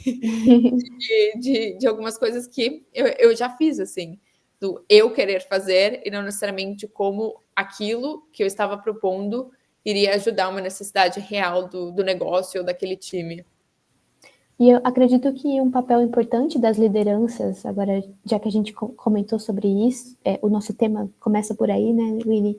Speaker 1: de algumas coisas que eu já fiz, assim, do eu querer fazer e não necessariamente como aquilo que eu estava propondo iria ajudar uma necessidade real do negócio ou daquele time.
Speaker 2: E eu acredito que um papel importante das lideranças, agora, já que a gente comentou sobre isso, o nosso tema começa por aí, né, Winnie?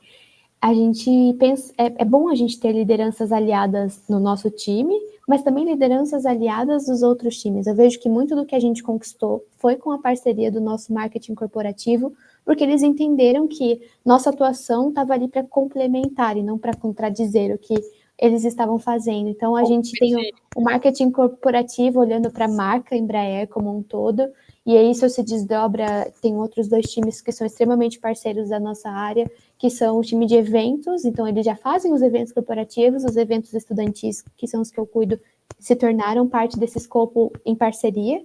Speaker 2: A gente pensa, é bom a gente ter lideranças aliadas no nosso time, mas também lideranças aliadas dos outros times. Eu vejo que muito do que a gente conquistou foi com a parceria do nosso marketing corporativo, porque eles entenderam que nossa atuação estava ali para complementar e não para contradizer o que eles estavam fazendo. Então, a gente tem o marketing corporativo olhando para a marca Embraer como um todo, e aí isso se desdobra, tem outros 2 times que são extremamente parceiros da nossa área, que são o time de eventos, então eles já fazem os eventos corporativos, os eventos estudantis, que são os que eu cuido, se tornaram parte desse escopo em parceria,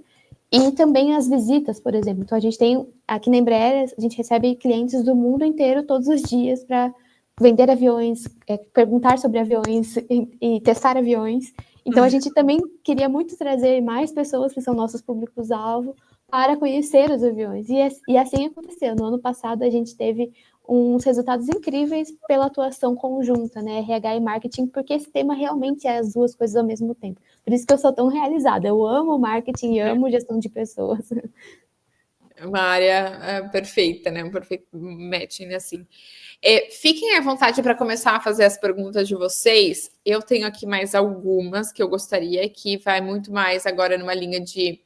Speaker 2: e também as visitas, por exemplo. Então a gente tem, aqui na Embraer, a gente recebe clientes do mundo inteiro todos os dias para vender aviões, perguntar sobre aviões e testar aviões. Então a gente também queria muito trazer mais pessoas que são nossos públicos-alvo para conhecer os aviões. E assim aconteceu. No ano passado a gente teve uns resultados incríveis pela atuação conjunta, né, RH e marketing, porque esse tema realmente é as duas coisas ao mesmo tempo. Por isso que eu sou tão realizada. Eu amo marketing e amo gestão de pessoas.
Speaker 1: Uma área perfeita, né? Um perfeito matching, assim. Fiquem à vontade para começar a fazer as perguntas de vocês. Eu tenho aqui mais algumas que eu gostaria, que vai muito mais agora numa linha de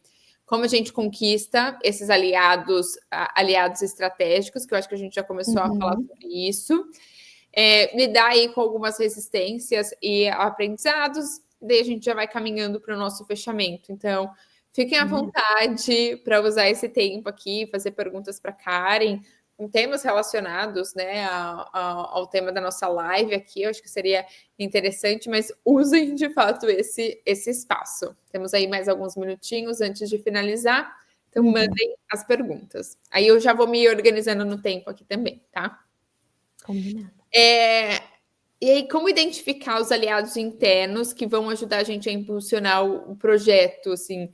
Speaker 1: como a gente conquista esses aliados estratégicos, que eu acho que a gente já começou a falar sobre isso. Lidar aí com algumas resistências e aprendizados, daí a gente já vai caminhando para o nosso fechamento. Então, fiquem à vontade para usar esse tempo aqui, fazer perguntas para Karen, com temas relacionados, né, ao tema da nossa live aqui. Eu acho que seria interessante, mas usem de fato esse espaço. Temos aí mais alguns minutinhos antes de finalizar, então mandem as perguntas. Aí eu já vou me organizando no tempo aqui também, tá?
Speaker 2: Combinado.
Speaker 1: E aí, como identificar os aliados internos que vão ajudar a gente a impulsionar o projeto, assim,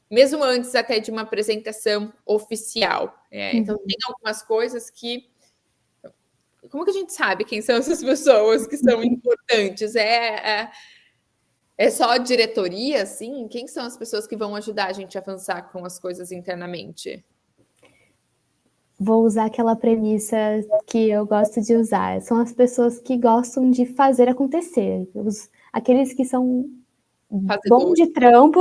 Speaker 1: mesmo antes até de uma apresentação oficial? Então, tem algumas coisas que... Como que a gente sabe quem são essas pessoas que são importantes? É só a diretoria, assim? Quem são as pessoas que vão ajudar a gente a avançar com as coisas internamente?
Speaker 2: Vou usar aquela premissa que eu gosto de usar. São as pessoas que gostam de fazer acontecer. Aqueles que são bons de trampo,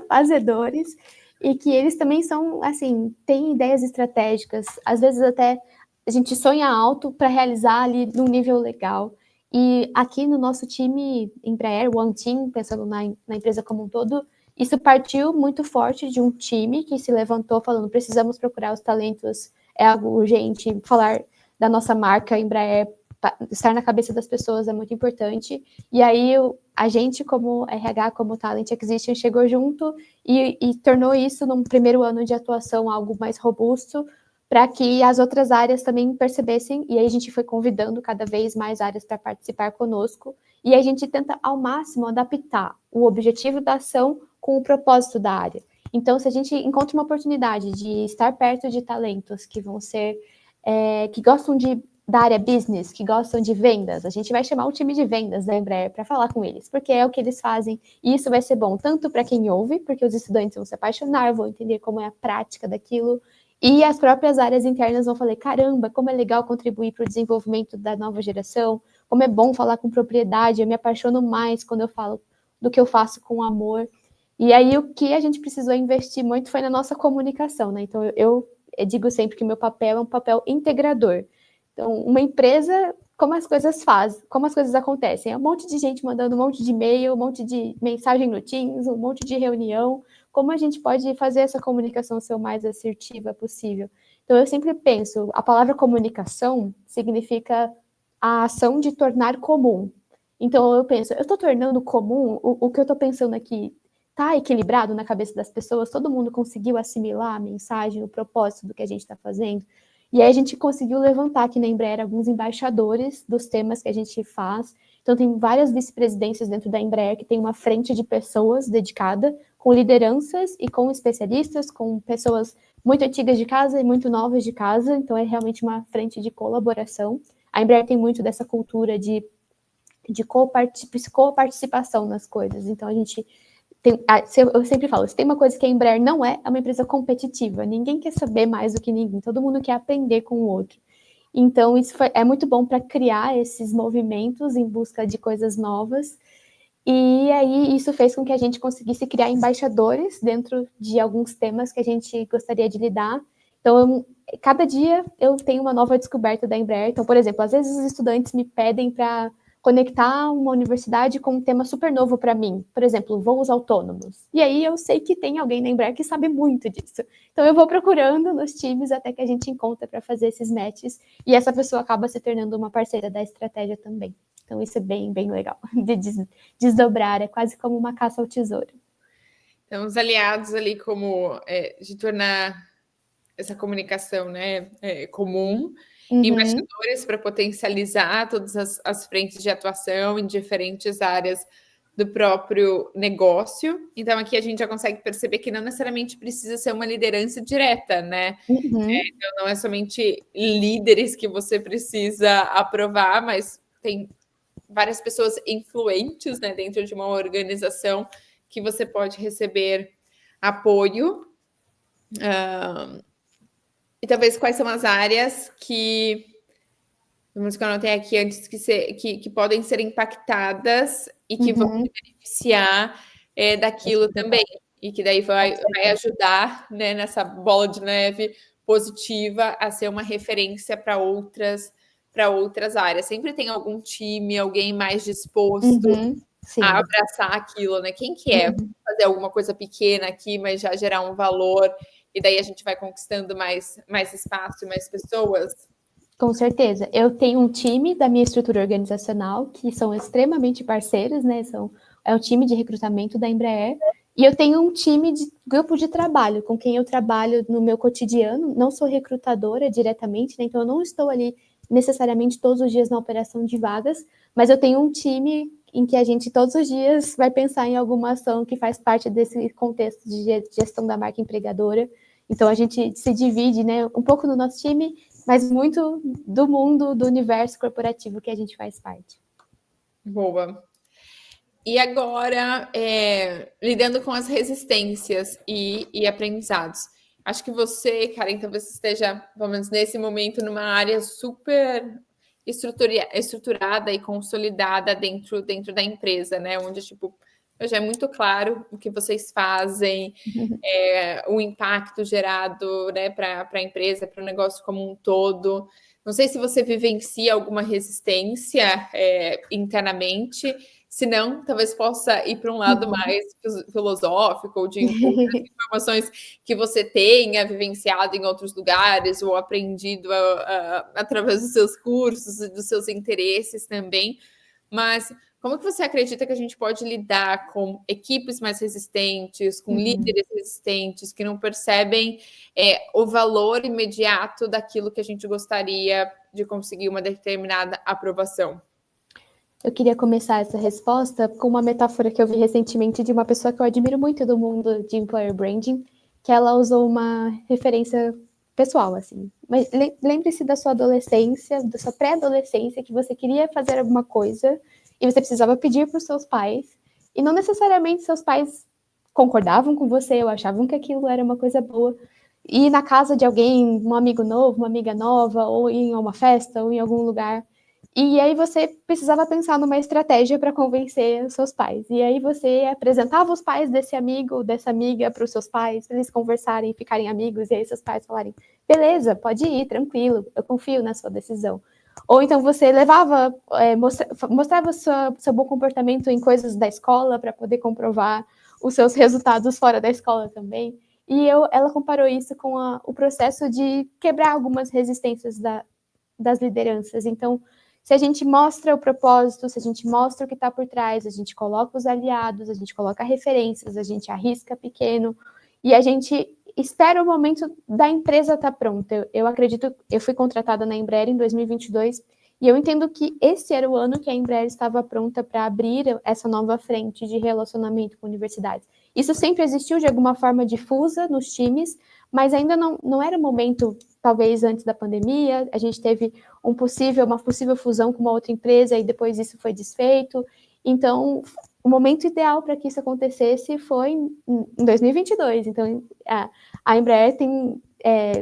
Speaker 2: fazedores, e que eles também são, assim, têm ideias estratégicas. Às vezes até a gente sonha alto para realizar ali num nível legal. E aqui no nosso time Embraer, One Team, pensando na empresa como um todo, isso partiu muito forte de um time que se levantou falando, precisamos procurar os talentos, é algo urgente, falar da nossa marca Embraer, estar na cabeça das pessoas é muito importante. E aí a gente, como RH, como Talent Acquisition, chegou junto e tornou isso, num primeiro ano de atuação, algo mais robusto, para que as outras áreas também percebessem, e aí a gente foi convidando cada vez mais áreas para participar conosco, e a gente tenta ao máximo adaptar o objetivo da ação com o propósito da área. Então, se a gente encontra uma oportunidade de estar perto de talentos que vão ser, que gostam da área business, que gostam de vendas, a gente vai chamar o time de vendas da Embraer para falar com eles, porque é o que eles fazem, e isso vai ser bom tanto para quem ouve, porque os estudantes vão se apaixonar, vão entender como é a prática daquilo, e as próprias áreas internas vão falar, caramba, como é legal contribuir para o desenvolvimento da nova geração, como é bom falar com propriedade, eu me apaixono mais quando eu falo do que eu faço com amor. E aí o que a gente precisou investir muito foi na nossa comunicação, né? Então eu digo sempre que meu papel é um papel integrador. Então, uma empresa, como as coisas fazem, como as coisas acontecem, é um monte de gente mandando um monte de e-mail, um monte de mensagem no Teams, um monte de reunião, como a gente pode fazer essa comunicação ser o mais assertiva possível? Então, eu sempre penso, a palavra comunicação significa a ação de tornar comum. Então eu penso, eu estou tornando comum o que eu estou pensando aqui, está equilibrado na cabeça das pessoas, todo mundo conseguiu assimilar a mensagem, o propósito do que a gente está fazendo. E aí a gente conseguiu levantar aqui na Embraer alguns embaixadores dos temas que a gente faz. Então tem várias vice-presidências dentro da Embraer que tem uma frente de pessoas dedicada, com lideranças e com especialistas, com pessoas muito antigas de casa e muito novas de casa. Então é realmente uma frente de colaboração. A Embraer tem muito dessa cultura de coparticipação nas coisas. Então a gente eu sempre falo, se tem uma coisa que a Embraer não é uma empresa competitiva. Ninguém quer saber mais do que ninguém, todo mundo quer aprender com o outro. Então, isso é muito bom para criar esses movimentos em busca de coisas novas. E aí, isso fez com que a gente conseguisse criar embaixadores dentro de alguns temas que a gente gostaria de lidar. Então, cada dia eu tenho uma nova descoberta da Embraer. Então, por exemplo, às vezes os estudantes me pedem para conectar uma universidade com um tema super novo para mim. Por exemplo, voos autônomos. E aí eu sei que tem alguém na Embraer que sabe muito disso. Então eu vou procurando nos times até que a gente encontra para fazer esses matches. E essa pessoa acaba se tornando uma parceira da estratégia também. Então isso é bem, bem legal de desdobrar. É quase como uma caça ao tesouro.
Speaker 1: Então, os aliados ali como de tornar essa comunicação, né, comum, embaixadores para potencializar todas as frentes de atuação em diferentes áreas do próprio negócio. Então, aqui a gente já consegue perceber que não necessariamente precisa ser uma liderança direta, né? Então, não é somente líderes que você precisa aprovar, mas tem várias pessoas influentes, né, dentro de uma organização que você pode receber apoio. E talvez quais são as áreas que eu anotei aqui antes que podem ser impactadas e que vão beneficiar daquilo também. E que daí vai ajudar, né, nessa bola de neve positiva a ser uma referência para outras áreas. Sempre tem algum time, alguém mais disposto a abraçar aquilo, né? Quem que é? Fazer alguma coisa pequena aqui, mas já gerar um valor, e daí a gente vai conquistando mais espaço e mais pessoas.
Speaker 2: Com certeza. Eu tenho um time da minha estrutura organizacional que são extremamente parceiros, né? É um time de recrutamento da Embraer. E eu tenho um time de grupo de trabalho com quem eu trabalho no meu cotidiano. Não sou recrutadora diretamente, né? Então eu não estou ali necessariamente todos os dias na operação de vagas, mas eu tenho um time em que a gente todos os dias vai pensar em alguma ação que faz parte desse contexto de gestão da marca empregadora. Então a gente se divide, né, um pouco no nosso time, mas muito do mundo, do universo corporativo que a gente faz parte.
Speaker 1: Boa. E agora, lidando com as resistências e aprendizados. Acho que você, Karen, talvez esteja, pelo menos nesse momento, numa área super estruturada e consolidada dentro da empresa, né? Onde, tipo, já é muito claro o que vocês fazem, o impacto gerado, né, para a empresa, para o negócio como um todo. Não sei se você vivencia alguma resistência internamente. Se não, talvez possa ir para um lado mais filosófico, ou de informações que você tenha vivenciado em outros lugares, ou aprendido através dos seus cursos e dos seus interesses também. Mas como que você acredita que a gente pode lidar com equipes mais resistentes, com líderes resistentes, que não percebem o valor imediato daquilo que a gente gostaria de conseguir uma determinada aprovação?
Speaker 2: Eu queria começar essa resposta com uma metáfora que eu vi recentemente de uma pessoa que eu admiro muito do mundo de employer branding, que ela usou uma referência pessoal, assim. Mas lembre-se da sua adolescência, da sua pré-adolescência, que você queria fazer alguma coisa e você precisava pedir para os seus pais, e não necessariamente seus pais concordavam com você ou achavam que aquilo era uma coisa boa. Ir na casa de alguém, um amigo novo, uma amiga nova, ou ir em uma festa, ou em algum lugar. E aí você precisava pensar numa estratégia para convencer os seus pais. E aí você apresentava os pais desse amigo, dessa amiga para os seus pais, para eles conversarem, ficarem amigos, e aí seus pais falarem, beleza, pode ir, tranquilo, eu confio na sua decisão. Ou então você levava, mostrava seu bom comportamento em coisas da escola para poder comprovar os seus resultados fora da escola também. E ela comparou isso com o processo de quebrar algumas resistências das lideranças. Então, se a gente mostra o propósito, se a gente mostra o que está por trás, a gente coloca os aliados, a gente coloca referências, a gente arrisca pequeno, e a gente espera o momento da empresa estar pronta. Eu acredito, eu fui contratada na Embraer em 2022, e eu entendo que esse era o ano que a Embraer estava pronta para abrir essa nova frente de relacionamento com universidades. Isso sempre existiu de alguma forma difusa nos times, mas ainda não era o momento, talvez antes da pandemia, a gente teve uma possível fusão com uma outra empresa e depois isso foi desfeito. Então, o momento ideal para que isso acontecesse foi em 2022. Então, a Embraer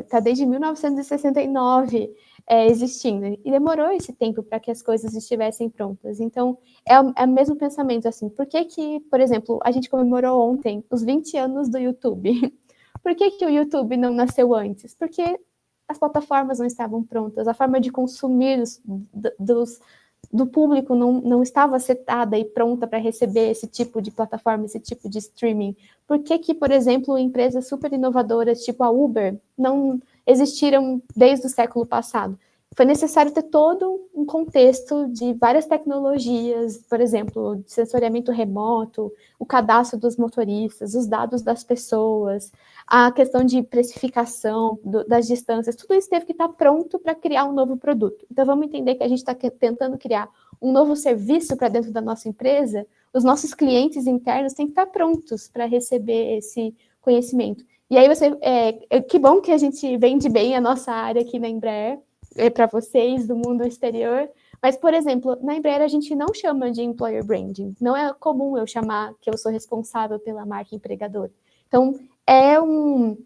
Speaker 2: está desde 1969 existindo, e demorou esse tempo para que as coisas estivessem prontas. Então, é o mesmo pensamento, assim, por que, por exemplo, a gente comemorou ontem os 20 anos do YouTube? Por que o YouTube não nasceu antes? Porque as plataformas não estavam prontas, a forma de consumir do público não estava setada e pronta para receber esse tipo de plataforma, esse tipo de streaming. Por que, por exemplo, empresas super inovadoras, tipo a Uber, não existiram desde o século passado? Foi necessário ter todo um contexto de várias tecnologias, por exemplo, de sensoriamento remoto, o cadastro dos motoristas, os dados das pessoas, a questão de precificação das distâncias, tudo isso teve que estar pronto para criar um novo produto. Então, vamos entender que a gente está tentando criar um novo serviço para dentro da nossa empresa, os nossos clientes internos têm que estar prontos para receber esse conhecimento. E aí, que bom que a gente vende bem a nossa área aqui na Embraer, para vocês do mundo exterior, mas, por exemplo, na Embraer a gente não chama de employer branding, não é comum eu chamar que eu sou responsável pela marca empregadora. Então, é um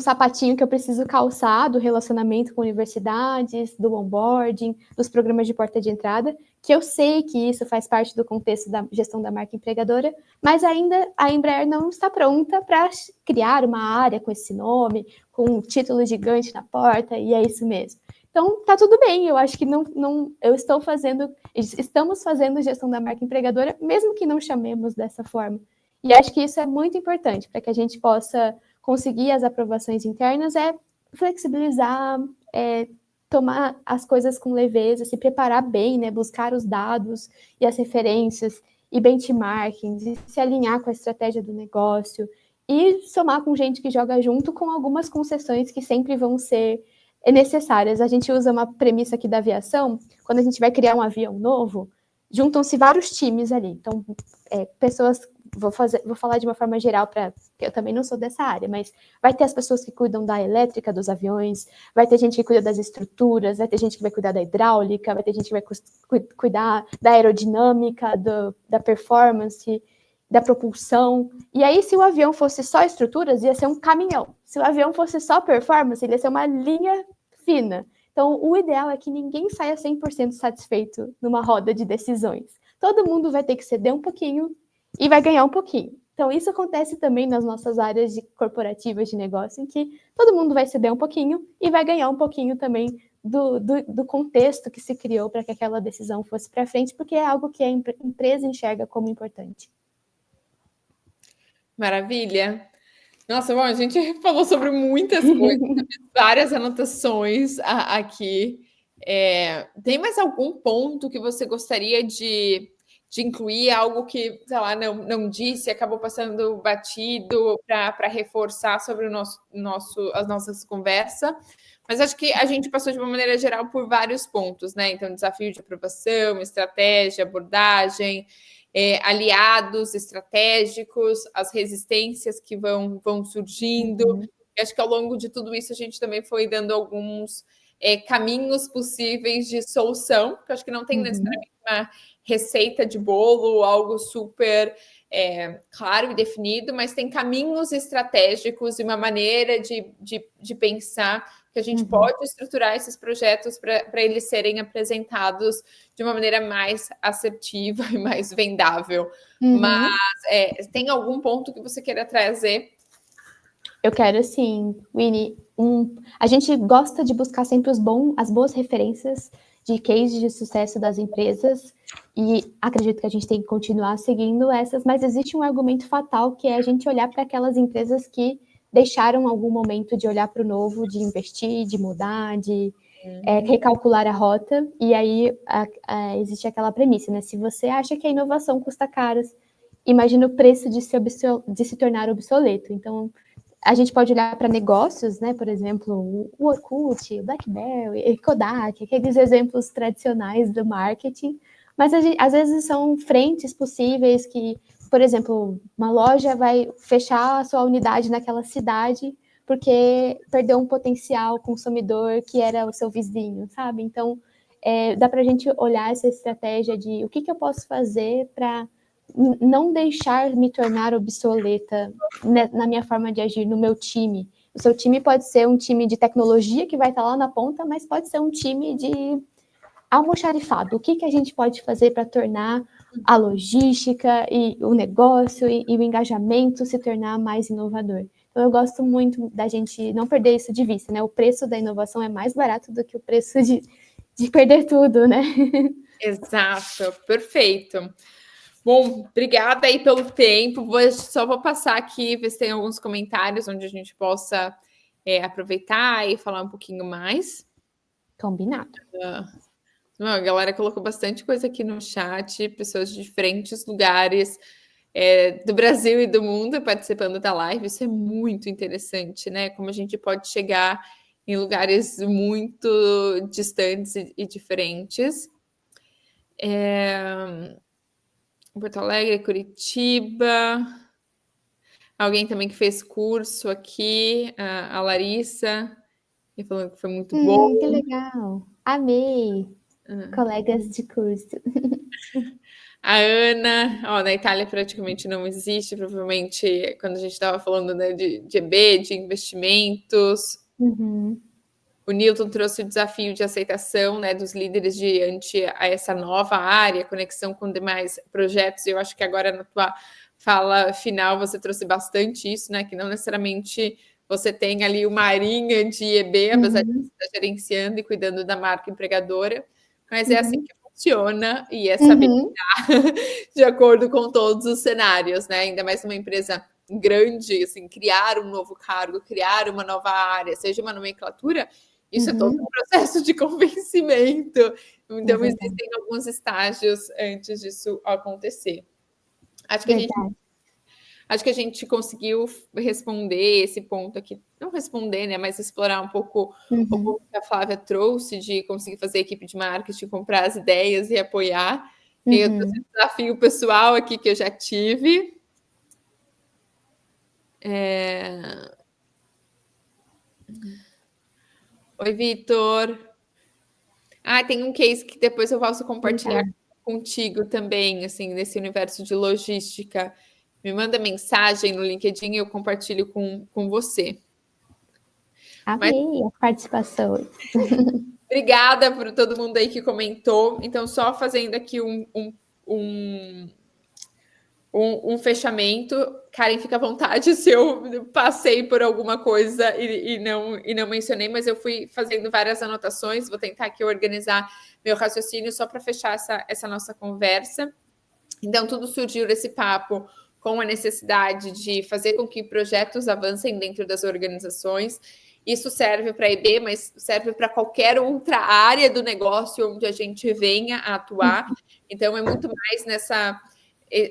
Speaker 2: sapatinho que eu preciso calçar do relacionamento com universidades, do onboarding, dos programas de porta de entrada, que eu sei que isso faz parte do contexto da gestão da marca empregadora, mas ainda a Embraer não está pronta para criar uma área com esse nome, com um título gigante na porta, e é isso mesmo. Então, tá tudo bem, eu acho que estamos fazendo gestão da marca empregadora, mesmo que não chamemos dessa forma. E acho que isso é muito importante para que a gente possa conseguir as aprovações internas, flexibilizar, tomar as coisas com leveza, se preparar bem, né, buscar os dados e as referências e benchmarkings, e se alinhar com a estratégia do negócio, e somar com gente que joga junto, com algumas concessões que sempre vão ser necessárias. A gente usa uma premissa aqui da aviação, quando a gente vai criar um avião novo, juntam-se vários times ali. Então, pessoas, vou falar de uma forma geral, porque eu também não sou dessa área, mas vai ter as pessoas que cuidam da elétrica dos aviões, vai ter gente que cuida das estruturas, vai ter gente que vai cuidar da hidráulica, vai ter gente que vai cuidar da aerodinâmica, da performance, da propulsão. E aí, se o avião fosse só estruturas, ia ser um caminhão. Se o avião fosse só performance, ele ia ser uma linha fina. Então, o ideal é que ninguém saia 100% satisfeito numa roda de decisões. Todo mundo vai ter que ceder um pouquinho e vai ganhar um pouquinho. Então, isso acontece também nas nossas áreas corporativas de negócio, em que todo mundo vai ceder um pouquinho e vai ganhar um pouquinho também do contexto que se criou para que aquela decisão fosse para frente, porque é algo que a empresa enxerga como importante.
Speaker 1: Maravilha. Nossa, bom, a gente falou sobre muitas coisas, várias anotações aqui. Tem mais algum ponto que você gostaria de incluir? Algo que, sei lá, não disse, acabou passando batido para reforçar sobre as nossas conversas? Mas acho que a gente passou de uma maneira geral por vários pontos, né? Então, desafio de aprovação, estratégia, abordagem, aliados estratégicos, as resistências que vão surgindo.
Speaker 2: Uhum.
Speaker 1: Acho que ao longo de tudo isso a gente também foi dando alguns caminhos possíveis de solução, que eu acho que não tem necessariamente uma receita de bolo, algo super claro e definido, mas tem caminhos estratégicos e uma maneira de pensar que a gente pode estruturar esses projetos para eles serem apresentados de uma maneira mais assertiva e mais vendável. Mas tem algum ponto que você queira trazer?
Speaker 2: Eu quero, sim, Winnie. A gente gosta de buscar sempre as boas referências de cases de sucesso das empresas, e acredito que a gente tem que continuar seguindo essas, mas existe um argumento fatal, que é a gente olhar para aquelas empresas que deixaram algum momento de olhar para o novo, de investir, de mudar, de recalcular a rota, e aí existe aquela premissa, né? Se você acha que a inovação custa caro, imagina o preço de se tornar obsoleto. Então, a gente pode olhar para negócios, né? Por exemplo, o Orkut, o BlackBerry, Kodak, aqueles exemplos tradicionais do marketing, mas às vezes são frentes possíveis que, por exemplo, uma loja vai fechar a sua unidade naquela cidade porque perdeu um potencial consumidor que era o seu vizinho, sabe? Então, dá para a gente olhar essa estratégia de o que eu posso fazer para não deixar me tornar obsoleta na minha forma de agir, no meu time. O seu time pode ser um time de tecnologia que vai estar lá na ponta, mas pode ser um time de almoxarifado. O que a gente pode fazer para tornar a logística e o negócio e o engajamento se tornar mais inovador? Então, eu gosto muito da gente não perder isso de vista, né? O preço da inovação é mais barato do que o preço de perder tudo, né?
Speaker 1: Exato, perfeito. Bom, obrigada aí pelo tempo. Só vou passar aqui, ver se tem alguns comentários onde a gente possa aproveitar e falar um pouquinho mais.
Speaker 2: Combinado.
Speaker 1: A galera colocou bastante coisa aqui no chat, pessoas de diferentes lugares do Brasil e do mundo participando da live. Isso é muito interessante, né? Como a gente pode chegar em lugares muito distantes e diferentes. Porto Alegre, Curitiba. Alguém também que fez curso aqui, a Larissa, e falando que foi muito bom.
Speaker 2: Que legal. Amei. Colegas de curso.
Speaker 1: A Ana, na Itália praticamente não existe, provavelmente quando a gente estava falando, né, de EB, de investimentos.
Speaker 2: Uhum.
Speaker 1: O Newton trouxe o desafio de aceitação, né, dos líderes diante a essa nova área, conexão com demais projetos. Eu acho que agora na tua fala final você trouxe bastante isso, né, que não necessariamente você tem ali uma marinha de EB, apesar de você estar gerenciando e cuidando da marca empregadora, mas é assim que funciona e é saber lidar de acordo com todos os cenários, né? Ainda mais numa empresa grande, assim, criar um novo cargo, criar uma nova área, seja uma nomenclatura, isso é todo um processo de convencimento. Então, existem alguns estágios antes disso acontecer. Acho que a gente conseguiu responder esse ponto aqui. Não responder, né? Mas explorar um pouco o ponto que a Flávia trouxe de conseguir fazer a equipe de marketing, comprar as ideias e apoiar. E eu trouxe um desafio pessoal aqui que eu já tive. Oi, Vitor. Tem um case que depois eu posso compartilhar contigo também, assim, nesse universo de logística. Me manda mensagem no LinkedIn e eu compartilho com você.
Speaker 2: Amei a participação.
Speaker 1: Obrigada por todo mundo aí que comentou. Então, só fazendo aqui um fechamento. Karen, fica à vontade se eu passei por alguma coisa e não mencionei, mas eu fui fazendo várias anotações. Vou tentar aqui organizar meu raciocínio só para fechar essa nossa conversa. Então, tudo surgiu desse papo com a necessidade de fazer com que projetos avancem dentro das organizações. Isso serve para a EB, mas serve para qualquer outra área do negócio onde a gente venha a atuar. Então, é muito mais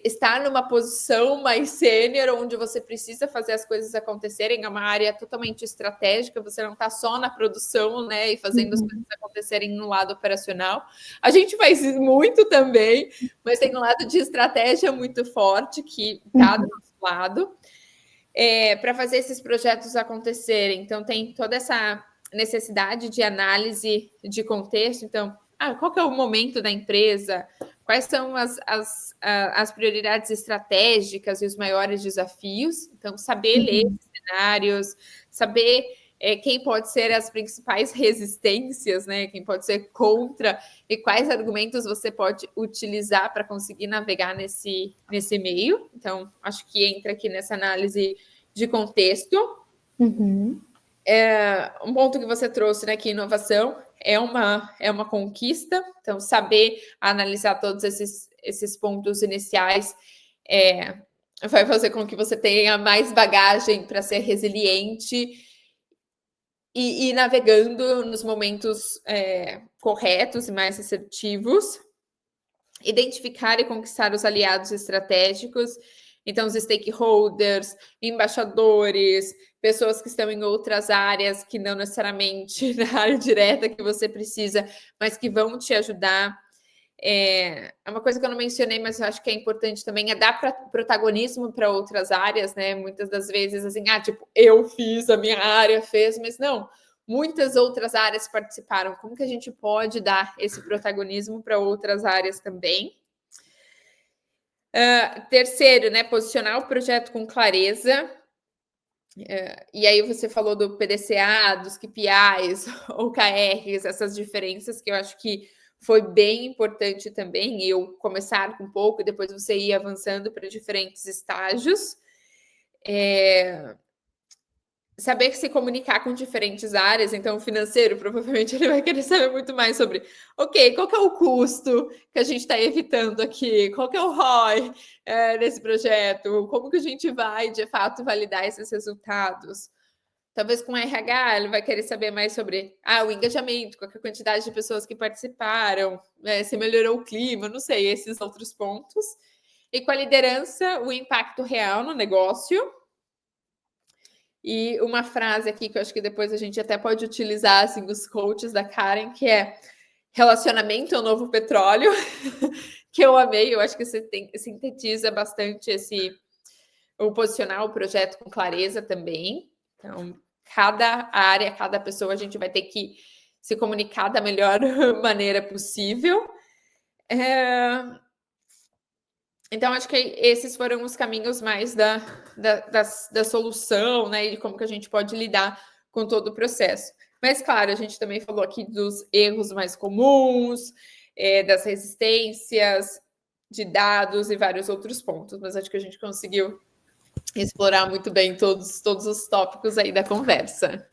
Speaker 1: estar numa posição mais sênior, onde você precisa fazer as coisas acontecerem, é uma área totalmente estratégica, você não está só na produção, né, e fazendo as coisas acontecerem no lado operacional. A gente faz muito também, mas tem um lado de estratégia muito forte que está do nosso lado, para fazer esses projetos acontecerem. Então, tem toda essa necessidade de análise de contexto. Então, qual que é o momento da empresa? Quais são as prioridades estratégicas e os maiores desafios? Então, saber ler cenários, saber quem pode ser as principais resistências, né? Quem pode ser contra e quais argumentos você pode utilizar para conseguir navegar nesse meio. Então, acho que entra aqui nessa análise de contexto. Um ponto que você trouxe, né, que inovação é uma conquista. Então, saber analisar todos esses pontos iniciais vai fazer com que você tenha mais bagagem para ser resiliente e navegando nos momentos corretos e mais assertivos, identificar e conquistar os aliados estratégicos, então os stakeholders, embaixadores, pessoas que estão em outras áreas que não necessariamente na área direta que você precisa, mas que vão te ajudar. É uma coisa que eu não mencionei, mas eu acho que é importante também, é dar protagonismo para outras áreas, né? Muitas das vezes, assim, tipo, eu fiz, a minha área fez, mas não, muitas outras áreas participaram. Como que a gente pode dar esse protagonismo para outras áreas também? Terceiro, né, posicionar o projeto com clareza. E aí você falou do PDCA, dos KPIs, OKRs, essas diferenças que eu acho que foi bem importante também, eu começar com um pouco e depois você ir avançando para diferentes estágios. Saber se comunicar com diferentes áreas, então o financeiro provavelmente ele vai querer saber muito mais sobre, ok, qual que é o custo que a gente está evitando aqui, qual que é o ROI desse projeto, como que a gente vai de fato validar esses resultados. Talvez com RH ele vai querer saber mais sobre o engajamento, qual que é a quantidade de pessoas que participaram, se melhorou o clima, não sei, esses outros pontos. E com a liderança, o impacto real no negócio. E uma frase aqui que eu acho que depois a gente até pode utilizar, assim, os coaches da Karen, que é relacionamento é o novo petróleo, que eu amei, eu acho que você sintetiza bastante o posicionar o projeto com clareza também. Então, cada área, cada pessoa, a gente vai ter que se comunicar da melhor maneira possível. Então, acho que esses foram os caminhos mais da solução, né? E como que a gente pode lidar com todo o processo. Mas, claro, a gente também falou aqui dos erros mais comuns, das resistências de dados e vários outros pontos. Mas acho que a gente conseguiu explorar muito bem todos os tópicos aí da conversa.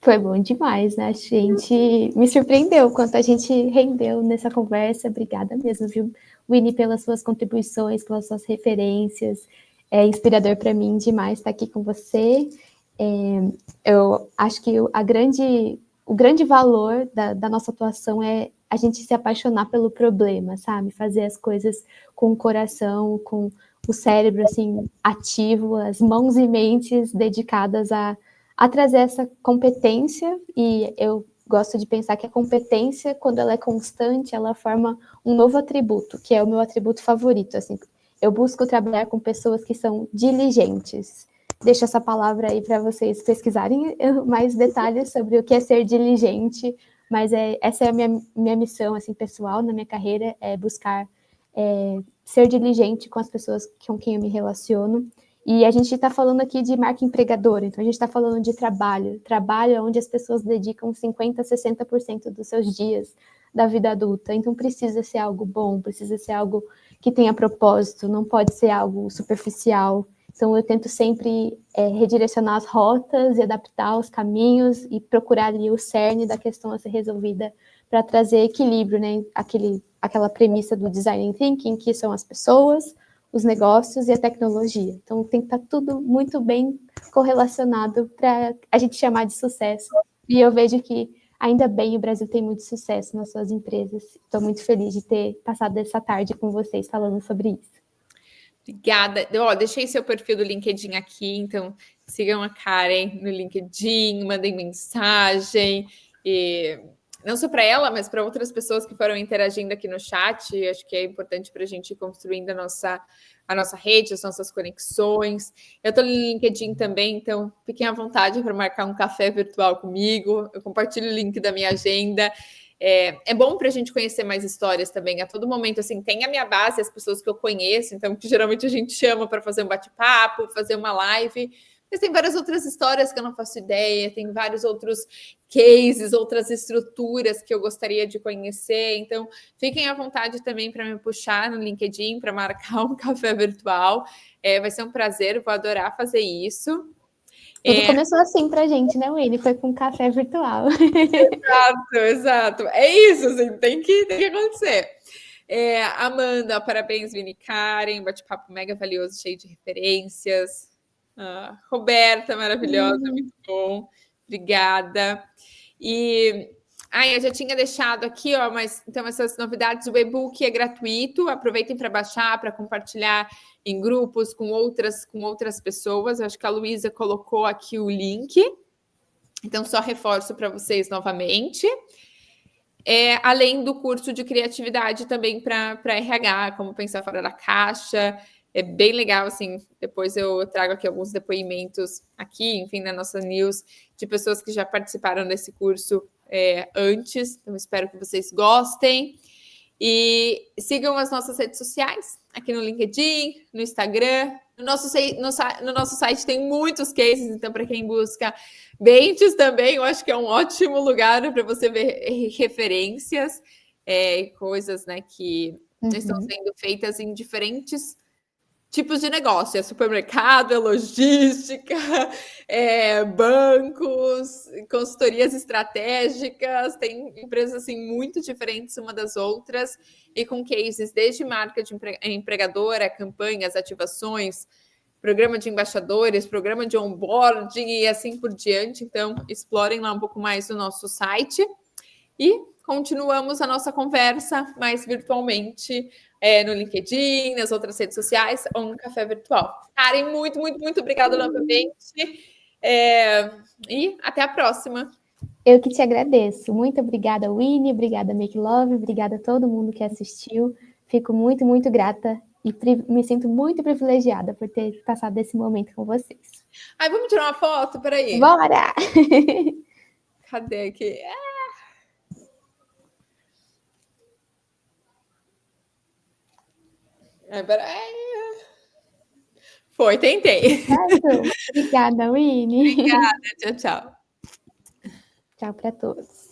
Speaker 2: Foi bom demais, né? A gente me surpreendeu quanto a gente rendeu nessa conversa. Obrigada mesmo, viu, Winnie, pelas suas contribuições, pelas suas referências. É inspirador para mim demais estar aqui com você. Eu acho que o grande valor da nossa atuação é a gente se apaixonar pelo problema, sabe? Fazer as coisas com o coração, com o cérebro assim ativo, as mãos e mentes dedicadas a trazer essa competência, e eu gosto de pensar que a competência, quando ela é constante, ela forma um novo atributo, que é o meu atributo favorito, assim. Eu busco trabalhar com pessoas que são diligentes. Deixo essa palavra aí para vocês pesquisarem mais detalhes sobre o que é ser diligente, mas essa é a minha missão, assim, pessoal, na minha carreira, é buscar ser diligente com as pessoas com quem eu me relaciono. E a gente está falando aqui de marca empregadora, então a gente está falando de trabalho. Trabalho é onde as pessoas dedicam 50%, 60% dos seus dias da vida adulta. Então precisa ser algo bom, precisa ser algo que tenha propósito, não pode ser algo superficial. Então eu tento sempre redirecionar as rotas e adaptar os caminhos e procurar ali o cerne da questão a ser resolvida para trazer equilíbrio, né? Aquela premissa do design thinking, que são as pessoas, os negócios e a tecnologia. Então tem que estar tudo muito bem correlacionado para a gente chamar de sucesso. E eu vejo que, ainda bem, o Brasil tem muito sucesso nas suas empresas. Estou muito feliz de ter passado essa tarde com vocês falando sobre isso.
Speaker 1: Obrigada. Deixei seu perfil do LinkedIn aqui, então sigam a Karen no LinkedIn, mandem mensagem. Não só para ela, mas para outras pessoas que foram interagindo aqui no chat. Acho que é importante para a gente ir construindo a nossa rede, as nossas conexões. Eu estou no LinkedIn também, então fiquem à vontade para marcar um café virtual comigo. Eu compartilho o link da minha agenda. É bom para a gente conhecer mais histórias também. A todo momento, assim, tem a minha base, as pessoas que eu conheço, então, que geralmente a gente chama para fazer um bate-papo, fazer uma live. Mas tem várias outras histórias que eu não faço ideia, tem vários outros cases, outras estruturas que eu gostaria de conhecer. Então, fiquem à vontade também para me puxar no LinkedIn, para marcar um café virtual. Vai ser um prazer, vou adorar fazer isso.
Speaker 2: Tudo começou assim pra gente, né, Winnie? Foi com um café virtual.
Speaker 1: Exato. É isso, assim, tem que acontecer. Amanda, parabéns, Vini, Karen, bate-papo mega valioso, cheio de referências. Roberta, maravilhosa, muito bom. Obrigada. E eu já tinha deixado aqui, ó, mas então essas novidades, o e-book é gratuito, aproveitem para baixar, para compartilhar em grupos com outras pessoas. Eu acho que a Luísa colocou aqui o link. Então, só reforço para vocês novamente. Além do curso de criatividade também para RH, como pensar fora da caixa. É bem legal, assim, depois eu trago aqui alguns depoimentos aqui, enfim, na nossa news, de pessoas que já participaram desse curso antes. Então, espero que vocês gostem. E sigam as nossas redes sociais, aqui no LinkedIn, no Instagram. No nosso site tem muitos cases, então, para quem busca Bentes também, eu acho que é um ótimo lugar para você ver referências, coisas, né, que estão sendo feitas em diferentes tipos de negócio. É supermercado, é logística, bancos, consultorias estratégicas, tem empresas assim muito diferentes uma das outras e com cases desde marca de empregadora, campanhas, ativações, programa de embaixadores, programa de onboarding e assim por diante. Então, explorem lá um pouco mais no nosso site e continuamos a nossa conversa mais virtualmente no LinkedIn, nas outras redes sociais ou no café virtual. Karen, muito, muito, muito obrigada novamente e até a próxima.
Speaker 2: Eu que te agradeço. Muito obrigada, Winnie, obrigada, Make Love, obrigada a todo mundo que assistiu. Fico muito, muito grata e me sinto muito privilegiada por ter passado esse momento com vocês.
Speaker 1: Vamos tirar uma foto? Peraí.
Speaker 2: Bora!
Speaker 1: Cadê aqui? Peraí. Foi, tentei.
Speaker 2: Obrigada, Winnie.
Speaker 1: Obrigada, tchau, tchau.
Speaker 2: Tchau para todos.